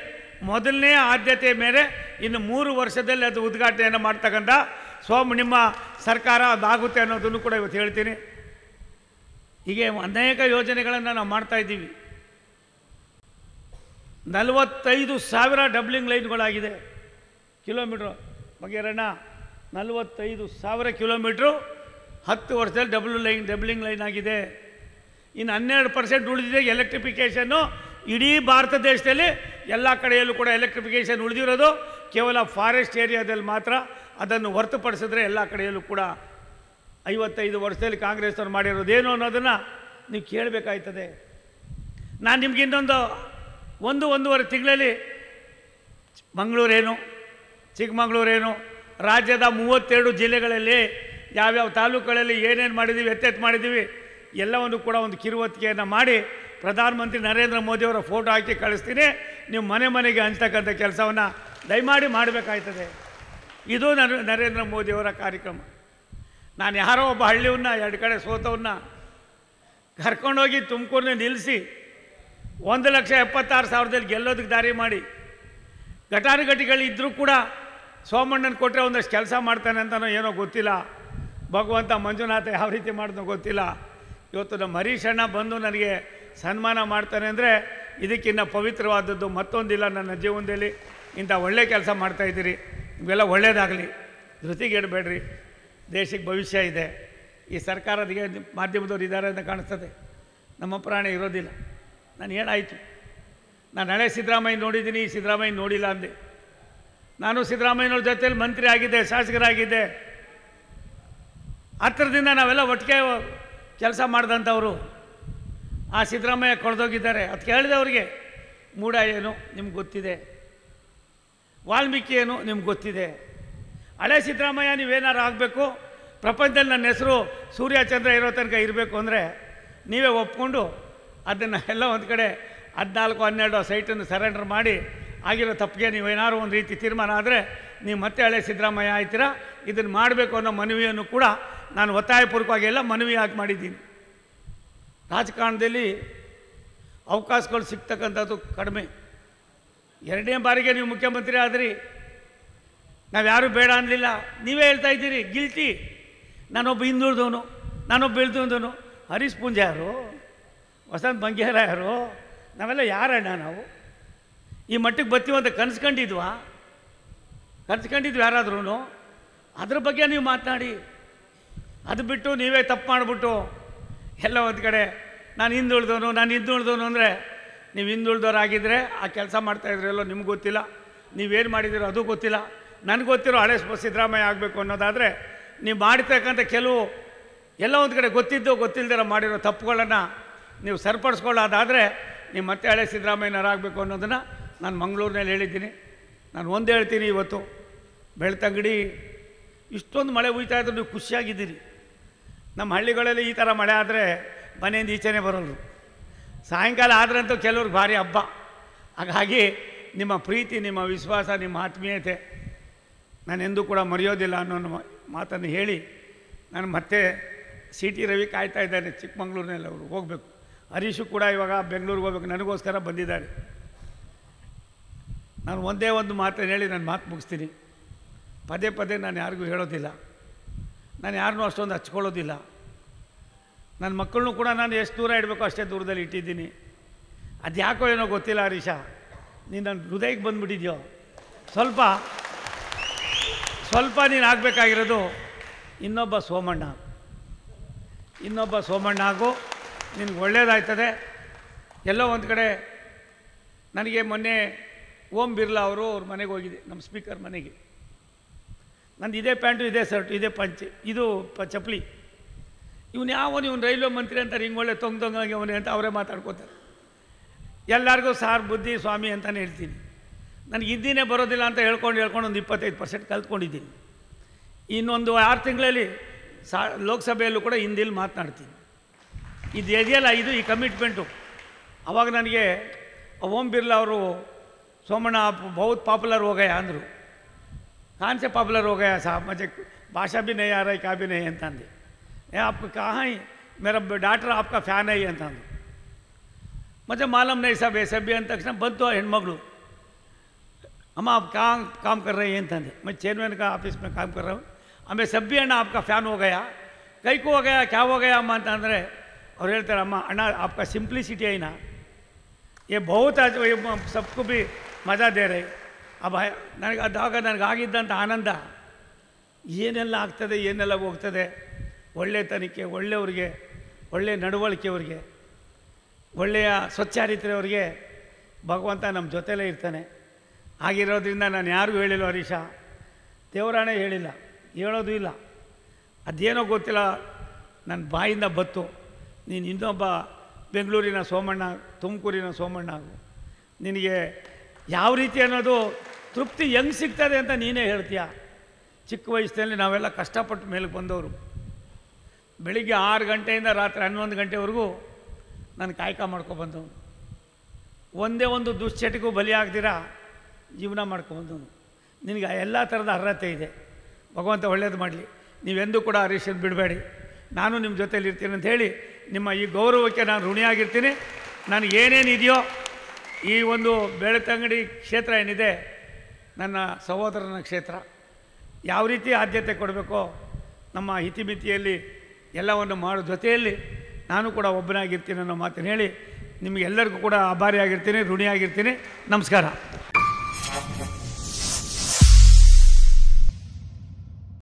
ಮೊದಲನೇ ಆದ್ಯತೆಯ ಮೇಲೆ ಇನ್ನು 3 ವರ್ಷದಲ್ಲಿ ಅದು ಉದ್ಘಾಟನೆಯನ್ನು ಮಾಡ್ತಕ್ಕಂಥ ನಿಮ್ಮ ಸರ್ಕಾರ ಅದಾಗುತ್ತೆ ಅನ್ನೋದನ್ನು ಕೂಡ ಇವತ್ತು ಹೇಳ್ತೀನಿ. ಹೀಗೆ ಅನೇಕ ಯೋಜನೆಗಳನ್ನು ನಾವು ಮಾಡ್ತಾಯಿದ್ದೀವಿ. 45,000 ಡಬ್ಲಿಂಗ್ ಲೈನ್ಗಳಾಗಿದೆ. ಕಿಲೋಮೀಟ್ರು ಬಗೆರಣ್ಣ 45,000 ಕಿಲೋಮೀಟ್ರು 10 ವರ್ಷದಲ್ಲಿ ಡಬ್ಲಿಂಗ್ ಲೈನ್ ಆಗಿದೆ. ಇನ್ನು 12% ಉಳಿದಿದೆ ಎಲೆಕ್ಟ್ರಿಫಿಕೇಷನ್ನು. ಇಡೀ ಭಾರತ ದೇಶದಲ್ಲಿ ಎಲ್ಲ ಕಡೆಯಲ್ಲೂ ಕೂಡ ಎಲೆಕ್ಟ್ರಿಫಿಕೇಷನ್ ಉಳಿದಿರೋದು ಕೇವಲ ಫಾರೆಸ್ಟ್ ಏರಿಯಾದಲ್ಲಿ ಮಾತ್ರ. ಅದನ್ನು ಹೊರತುಪಡಿಸಿದ್ರೆ ಎಲ್ಲ ಕಡೆಯಲ್ಲೂ ಕೂಡ 55 ವರ್ಷದಲ್ಲಿ ಕಾಂಗ್ರೆಸ್ನವ್ರು ಮಾಡಿರೋದೇನು ಅನ್ನೋದನ್ನು ನೀವು ಕೇಳಬೇಕಾಯ್ತದೆ. ನಾನು ನಿಮ್ಗೆ ಇನ್ನೊಂದು 1-1.5 ತಿಂಗಳಲ್ಲಿ ಮಂಗಳೂರೇನು, ಚಿಕ್ಕಮಗಳೂರೇನು, ರಾಜ್ಯದ 32 ಜಿಲ್ಲೆಗಳಲ್ಲಿ ಯಾವ್ಯಾವ ತಾಲೂಕುಗಳಲ್ಲಿ ಏನೇನು ಮಾಡಿದ್ದೀವಿ, ಎತ್ತೆತ್ತು ಮಾಡಿದ್ದೀವಿ ಎಲ್ಲವನ್ನು ಕೂಡ ಒಂದು ಕಿರುವತ್ತಿಗೆಯನ್ನು ಮಾಡಿ ಪ್ರಧಾನಮಂತ್ರಿ ನರೇಂದ್ರ ಮೋದಿಯವರ ಫೋಟೋ ಹಾಕಿ ಕಳಿಸ್ತೀನಿ. ನೀವು ಮನೆಗೆ ಹಂಚ್ತಕ್ಕಂಥ ಕೆಲಸವನ್ನು ದಯಮಾಡಿ ಮಾಡಬೇಕಾಯ್ತದೆ. ಇದು ನರೇಂದ್ರ ಮೋದಿಯವರ ಕಾರ್ಯಕ್ರಮ. ನಾನು ಯಾರೋ ಒಬ್ಬ ಹಳ್ಳಿಯನ್ನ 2 ಕಡೆ ಸೋತವನ್ನ ಕರ್ಕೊಂಡೋಗಿ ತುಮಕೂರನ್ನ ನಿಲ್ಲಿಸಿ 1,76,000 ಗೆಲ್ಲೋದಕ್ಕೆ ದಾರಿ ಮಾಡಿ, ಘಟಾನುಘಟಿಗಳಿದ್ದರೂ ಕೂಡ ಸೋಮಣ್ಣನ ಕೊಟ್ಟರೆ ಒಂದಷ್ಟು ಕೆಲಸ ಮಾಡ್ತಾನೆ ಅಂತನೋ ಏನೋ ಗೊತ್ತಿಲ್ಲ. ಭಗವಂತ ಮಂಜುನಾಥ ಯಾವ ರೀತಿ ಮಾಡಿದ್ನೋ ಗೊತ್ತಿಲ್ಲ. ಇವತ್ತು ನಮ್ಮ ಹರೀಶ್ ಅಣ್ಣ ಬಂದು ನನಗೆ ಸನ್ಮಾನ ಮಾಡ್ತಾನೆ ಅಂದರೆ ಇದಕ್ಕಿನ್ನ ಪವಿತ್ರವಾದದ್ದು ಮತ್ತೊಂದಿಲ್ಲ ನನ್ನ ಜೀವನದಲ್ಲಿ. ಇಂಥ ಒಳ್ಳೆ ಕೆಲಸ ಮಾಡ್ತಾಯಿದ್ದೀರಿ, ಇವೆಲ್ಲ ಒಳ್ಳೆಯದಾಗಲಿ, ಧೃತಿಗೆಡಬೇಡ್ರಿ. ದೇಶಕ್ಕೆ ಭವಿಷ್ಯ ಇದೆ. ಈ ಸರ್ಕಾರದಿಗೆ ಮಾಧ್ಯಮದವ್ರು ಇದ್ದಾರೆ ಅಂತ ಕಾಣಿಸ್ತದೆ, ನಮ್ಮ ಪ್ರಾಣ ಇರೋದಿಲ್ಲ. ನಾನು ಏನಾಯಿತು, ನಾನು ಹಳೆ ಸಿದ್ದರಾಮಯ್ಯ ನೋಡಿದ್ದೀನಿ, ಸಿದ್ದರಾಮಯ್ಯ ನೋಡಿಲ್ಲ ಅಂದೆ. ನಾನು ಸಿದ್ದರಾಮಯ್ಯನವ್ರ ಜೊತೆಯಲ್ಲಿ ಮಂತ್ರಿ ಆಗಿದ್ದೆ, ಶಾಸಕರಾಗಿದ್ದೆ. ಹತ್ತಿರದಿಂದ ನಾವೆಲ್ಲ ಒಟ್ಟಿಗೆ ಕೆಲಸ ಮಾಡಿದಂಥವರು. ಆ ಸಿದ್ದರಾಮಯ್ಯ ಕೊಳ್ದೋಗಿದ್ದಾರೆ. ಅದು ಕೇಳಿದೆ ಅವ್ರಿಗೆ, ಮೂಡ ಏನು ನಿಮ್ಗೆ ಗೊತ್ತಿದೆ, ವಾಲ್ಮೀಕಿ ಏನು ನಿಮ್ಗೆ ಗೊತ್ತಿದೆ. ಹಳೆ ಸಿದ್ದರಾಮಯ್ಯ ನೀವೇನಾರು ಆಗಬೇಕು, ಪ್ರಪಂಚದಲ್ಲಿ ನನ್ನ ಹೆಸರು ಸೂರ್ಯ ಚಂದ್ರ ಇರೋ ತನಕ ಇರಬೇಕು ಅಂದರೆ ನೀವೇ ಒಪ್ಕೊಂಡು ಅದನ್ನು ಎಲ್ಲ ಒಂದು ಕಡೆ 14-12 ಸೈಟನ್ನು ಸರೆಂಡರ್ ಮಾಡಿ ಆಗಿರೋ ತಪ್ಪಿಗೆ ನೀವೇನಾದ್ರು ಒಂದು ರೀತಿ ತೀರ್ಮಾನ ಆದರೆ ನೀವು ಮತ್ತೆ ಹಳೆ ಸಿದ್ದರಾಮಯ್ಯ ಆಯ್ತೀರಾ. ಇದನ್ನು ಮಾಡಬೇಕು ಅನ್ನೋ ಮನವಿಯನ್ನು ಕೂಡ ನಾನು ಒತ್ತಾಯಪೂರ್ವಕವಾಗಿ ಎಲ್ಲ ಮನವಿಯಾಗಿ ಮಾಡಿದ್ದೀನಿ. ರಾಜಕಾರಣದಲ್ಲಿ ಅವಕಾಶಗಳು ಸಿಗ್ತಕ್ಕಂಥದ್ದು ಕಡಿಮೆ. 2ನೇ ಬಾರಿಗೆ ನೀವು ಮುಖ್ಯಮಂತ್ರಿ ಆದ್ರಿ, ನಾವು ಯಾರೂ ಬೇಡ ಅನ್ನಲಿಲ್ಲ. ನೀವೇ ಹೇಳ್ತಾ ಇದ್ದೀರಿ ಗಿಲ್ಟಿ, ನಾನೊಬ್ಬ ಹಿಂದುಳಿದವನು, ನಾನೊಬ್ಬ ಬೆಳೆದವನು. ಹರೀಶ್ ಪೂಂಜ ಯಾರು, ವಸಂತ ಬಂಗೇರ ಯಾರು, ನಾವೆಲ್ಲ ಯಾರಣ್ಣ? ನಾವು ಈ ಮಟ್ಟಿಗೆ ಬರ್ತೀವಿ ಅಂತ ಕನ್ಸ್ಕೊಂಡಿದ್ವಾ ಯಾರಾದ್ರೂ? ಅದ್ರ ಬಗ್ಗೆ ನೀವು ಮಾತನಾಡಿ. ಅದು ಬಿಟ್ಟು ನೀವೇ ತಪ್ಪು ಮಾಡಿಬಿಟ್ಟು ಎಲ್ಲ ಒಂದು ಕಡೆ ನಾನು ಹಿಂದುಳಿದವನು ಅಂದರೆ ನೀವು ಹಿಂದುಳಿದವರಾಗಿದ್ದರೆ ಆ ಕೆಲಸ ಮಾಡ್ತಾಯಿದ್ರು ಎಲ್ಲೋ ನಿಮ್ಗೆ ಗೊತ್ತಿಲ್ಲ, ನೀವೇನು ಮಾಡಿದ್ದೀರೋ ಅದು ಗೊತ್ತಿಲ್ಲ. ನನಗೆ ಗೊತ್ತಿರೋ ಹಳೆ ಸಿದ್ದರಾಮಯ್ಯ ಆಗಬೇಕು ಅನ್ನೋದಾದರೆ ನೀವು ಮಾಡಿರ್ತಕ್ಕಂಥ ಕೆಲವು ಎಲ್ಲ ಒಂದು ಕಡೆ ಗೊತ್ತಿಲ್ಲದಿರೋ ಮಾಡಿರೋ ತಪ್ಪುಗಳನ್ನು ನೀವು ಸರಿಪಡಿಸ್ಕೊಳ್ಳೋದಾದರೆ ನೀವು ಮತ್ತೆ ಹಳೆ ಸಿದ್ದರಾಮಯ್ಯನವರಾಗಬೇಕು ಅನ್ನೋದನ್ನು ನಾನು ಮಂಗಳೂರಿನಲ್ಲಿ ಹೇಳಿದ್ದೀನಿ. ನಾನು ಒಂದು ಹೇಳ್ತೀನಿ, ಇವತ್ತು ಬೆಳ್ತಂಗಡಿ ಇಷ್ಟೊಂದು ಮಳೆ ಹುಯ್ತಾ ಇದ್ರು ನೀವು ಖುಷಿಯಾಗಿದ್ದೀರಿ. ನಮ್ಮ ಹಳ್ಳಿಗಳಲ್ಲಿ ಈ ಥರ ಮಳೆ ಆದರೆ ಮನೆಯಿಂದ ಈಚೆನೇ ಬರೋರು. ಸಾಯಂಕಾಲ ಆದ್ರಂತೂ ಕೆಲವ್ರಿಗೆ ಭಾರಿ ಹಬ್ಬ. ಹಾಗಾಗಿ ನಿಮ್ಮ ಪ್ರೀತಿ, ನಿಮ್ಮ ವಿಶ್ವಾಸ, ನಿಮ್ಮ ಆತ್ಮೀಯತೆ ನಾನೆಂದೂ ಕೂಡ ಮರೆಯೋದಿಲ್ಲ ಅನ್ನೋ ಮಾತನ್ನು ಹೇಳಿ ನಾನು ಮತ್ತೆ ಸಿ ಟಿ ರವಿ ಕಾಯ್ತಾ ಇದ್ದಾನೆ ಚಿಕ್ಕಮಂಗ್ಳೂರಿನಲ್ಲಿ, ಅವರು ಹೋಗಬೇಕು. ಹರೀಶು ಕೂಡ ಇವಾಗ ಬೆಂಗಳೂರಿಗೆ ಹೋಗ್ಬೇಕು, ನನಗೋಸ್ಕರ ಬಂದಿದ್ದಾರೆ. ನಾನು ಒಂದೇ ಒಂದು ಮಾತನ್ನು ಹೇಳಿ ನಾನು ಮಾತು ಮುಗಿಸ್ತೀನಿ. ಪದೇ ಪದೇ ನಾನು ಯಾರಿಗೂ ಹೇಳೋದಿಲ್ಲ, ನಾನು ಯಾರನ್ನೂ ಅಷ್ಟೊಂದು ಹಚ್ಕೊಳ್ಳೋದಿಲ್ಲ. ನನ್ನ ಮಕ್ಕಳನ್ನೂ ಕೂಡ ನಾನು ಎಷ್ಟು ದೂರ ಇಡಬೇಕು ಅಷ್ಟೇ ದೂರದಲ್ಲಿ ಇಟ್ಟಿದ್ದೀನಿ. ಅದು ಯಾಕೋ ಏನೋ ಗೊತ್ತಿಲ್ಲ ಹರೀಶ, ನೀನು ನನ್ನ ಹೃದಯಕ್ಕೆ ಬಂದುಬಿಟ್ಟಿದ್ಯೋ. ಸ್ವಲ್ಪ ನೀನು ಆಗಬೇಕಾಗಿರೋದು ಇನ್ನೊಬ್ಬ ಸೋಮಣ್ಣ ಆಗು, ನಿನಗೆ ಒಳ್ಳೆಯದಾಯ್ತದೆ. ಎಲ್ಲೋ ಒಂದು ಕಡೆ ನನಗೆ ಮೊನ್ನೆ ಓಂ ಬಿರ್ಲಾ ಅವರು ಅವ್ರ ಮನೆಗೆ ಹೋಗಿದೆ, ನಮ್ಮ ಸ್ಪೀಕರ್ ಮನೆಗೆ. ನಂದು ಇದೇ ಪ್ಯಾಂಟು, ಇದೇ ಶರ್ಟು, ಇದೇ ಪಂಚೆ, ಇದು ಚಪ್ಪಲಿ. ಇವನು ರೈಲ್ವೆ ಮಂತ್ರಿ ಅಂತಾರೆ, ಹಿಂಗೆ ಒಳ್ಳೆ ತೊಂಗಾಗಿ ಅವನೇ ಅಂತ ಅವರೇ ಮಾತಾಡ್ಕೋತಾರೆ. ಎಲ್ಲರಿಗೂ ಸಾರ್ ಬುದ್ಧಿ ಸ್ವಾಮಿ ಅಂತಲೇ ಹೇಳ್ತೀನಿ. ನನಗೆ ಹಿಂದಿನೇ ಬರೋದಿಲ್ಲ ಅಂತ ಹೇಳ್ಕೊಂಡು ಒಂದು 25% ಕಲ್ತ್ಕೊಂಡಿದ್ದೀನಿ. ಇನ್ನೊಂದು 6 ತಿಂಗಳಲ್ಲಿ ಲೋಕಸಭೆಯಲ್ಲೂ ಕೂಡ ಹಿಂದಿಲಿ ಮಾತನಾಡ್ತೀನಿ. ಇದು ಇದೆಯಲ್ಲ, ಈ ಕಮಿಟ್ಮೆಂಟು. ಆವಾಗ ನನಗೆ ಓಂ ಬಿರ್ಲಾ ಅವರು सोमण्णा आप बहुत पॉपुलर हो गए अंदर कौन से पॉपुलर हो गया साहब मुझे भाषा भी नहीं आ रहा है क्या भी नहीं अंतंदे आपको कहाँ ही मेरा डॉटर आपका फ़ैन है अंतंदे मुझे मालूम नहीं साहब ऐसे भी अंत तक बंतु हेण्मगळु अम्मा आप कहाँ काम कर रहे हैं अंतंदे मैं चेयरमैन का ऑफिस में काम कर रहा हूँ हमें सब भी अण्णा आपका फ़ैन हो गया कई को हो गया क्या हो गया अम्मा अंतंद्रे और ಹೇಳ್ತಾರೆ अम्मा अण्णा आपका सिंप्लिसिटी है ना ये बहुत आज सबको भी मज़ा दे रहे अब ನನಗೆ ಅದಾಗ ನನಗಾಗಿದ್ದಂಥ ಆನಂದ ಏನೆಲ್ಲ ಆಗ್ತದೆ ಏನೆಲ್ಲ ಹೋಗ್ತದೆ ಒಳ್ಳೆತನಕ್ಕೆ ಒಳ್ಳೆಯವರಿಗೆ ಒಳ್ಳೆ ನಡವಳಿಕೆಯವರಿಗೆ ಒಳ್ಳೆಯ ಸ್ವಚ್ಛಾರಿತ್ರ್ಯವರಿಗೆ ಭಗವಂತ ನಮ್ಮ ಜೊತೆಲೇ ಇರ್ತಾನೆ ಆಗಿರೋದ್ರಿಂದ ನಾನು ಯಾರಿಗೂ ಹೇಳಿಲ್ಲ ಹರೀಶ ದೇವರಾಣೆ ಹೇಳಿಲ್ಲ ಹೇಳೋದು ಇಲ್ಲ ಅದೇನೋ ಗೊತ್ತಿಲ್ಲ ನನ್ನ ಬಾಯಿಂದ ಬತ್ತು ನೀನು ಇನ್ನೊಬ್ಬ ಬೆಂಗಳೂರಿನ ಸೋಮಣ್ಣ ತುಮಕೂರಿನ ಸೋಮಣ್ಣ ನಿನಗೆ ಯಾವ ರೀತಿ ಅನ್ನೋದು ತೃಪ್ತಿ ಹೆಂಗೆ ಸಿಗ್ತದೆ ಅಂತ ನೀನೇ ಹೇಳ್ತೀಯ ಚಿಕ್ಕ ವಯಸ್ಸಿನಲ್ಲಿ ನಾವೆಲ್ಲ ಕಷ್ಟಪಟ್ಟು ಮೇಲಕ್ಕೆ ಬಂದವರು ಬೆಳಿಗ್ಗೆ 6 ಗಂಟೆಯಿಂದ ರಾತ್ರಿ 11 ಗಂಟೆವರೆಗೂ ನಾನು ಕಾಯಕ ಮಾಡ್ಕೊಬಂದವನು ಒಂದೇ ಒಂದು ದುಶ್ಚಟಕ್ಕೂ ಬಲಿಯಾಗ್ದಿರ ಜೀವನ ಮಾಡ್ಕೊಬಂದವನು ನಿನಗೆ ಎಲ್ಲ ಥರದ ಅರ್ಹತೆ ಇದೆ ಭಗವಂತ ಒಳ್ಳೇದು ಮಾಡಲಿ ನೀವೆಂದೂ ಕೂಡ ಹರೀಶನ್ ಬಿಡಬೇಡಿ ನಾನು ನಿಮ್ಮ ಜೊತೆಲಿ ಇರ್ತೀನಿ ಅಂತ ಹೇಳಿ ನಿಮ್ಮ ಈ ಗೌರವಕ್ಕೆ ನಾನು ಋಣಿಯಾಗಿರ್ತೀನಿ ನನಗೆ ಏನೇನಿದೆಯೋ ಈ ಒಂದು ಬೆಳ್ತಂಗಡಿ ಕ್ಷೇತ್ರ ಏನಿದೆ ನನ್ನ ಸಹೋದರನ ಕ್ಷೇತ್ರ ಯಾವ ರೀತಿ ಆದ್ಯತೆ ಕೊಡಬೇಕೋ ನಮ್ಮ ಹಿತಿಮಿತಿಯಲ್ಲಿ ಎಲ್ಲವನ್ನು ಮಾಡೋ ಜೊತೆಯಲ್ಲಿ ನಾನು ಕೂಡ ಒಬ್ಬನಾಗಿರ್ತೀನಿ ಅನ್ನೋ ಮಾತನ್ನು ಹೇಳಿ ನಿಮಗೆಲ್ಲರಿಗೂ ಕೂಡ ಆಭಾರಿಯಾಗಿರ್ತೀನಿ ಋಣಿಯಾಗಿರ್ತೀನಿ ನಮಸ್ಕಾರ.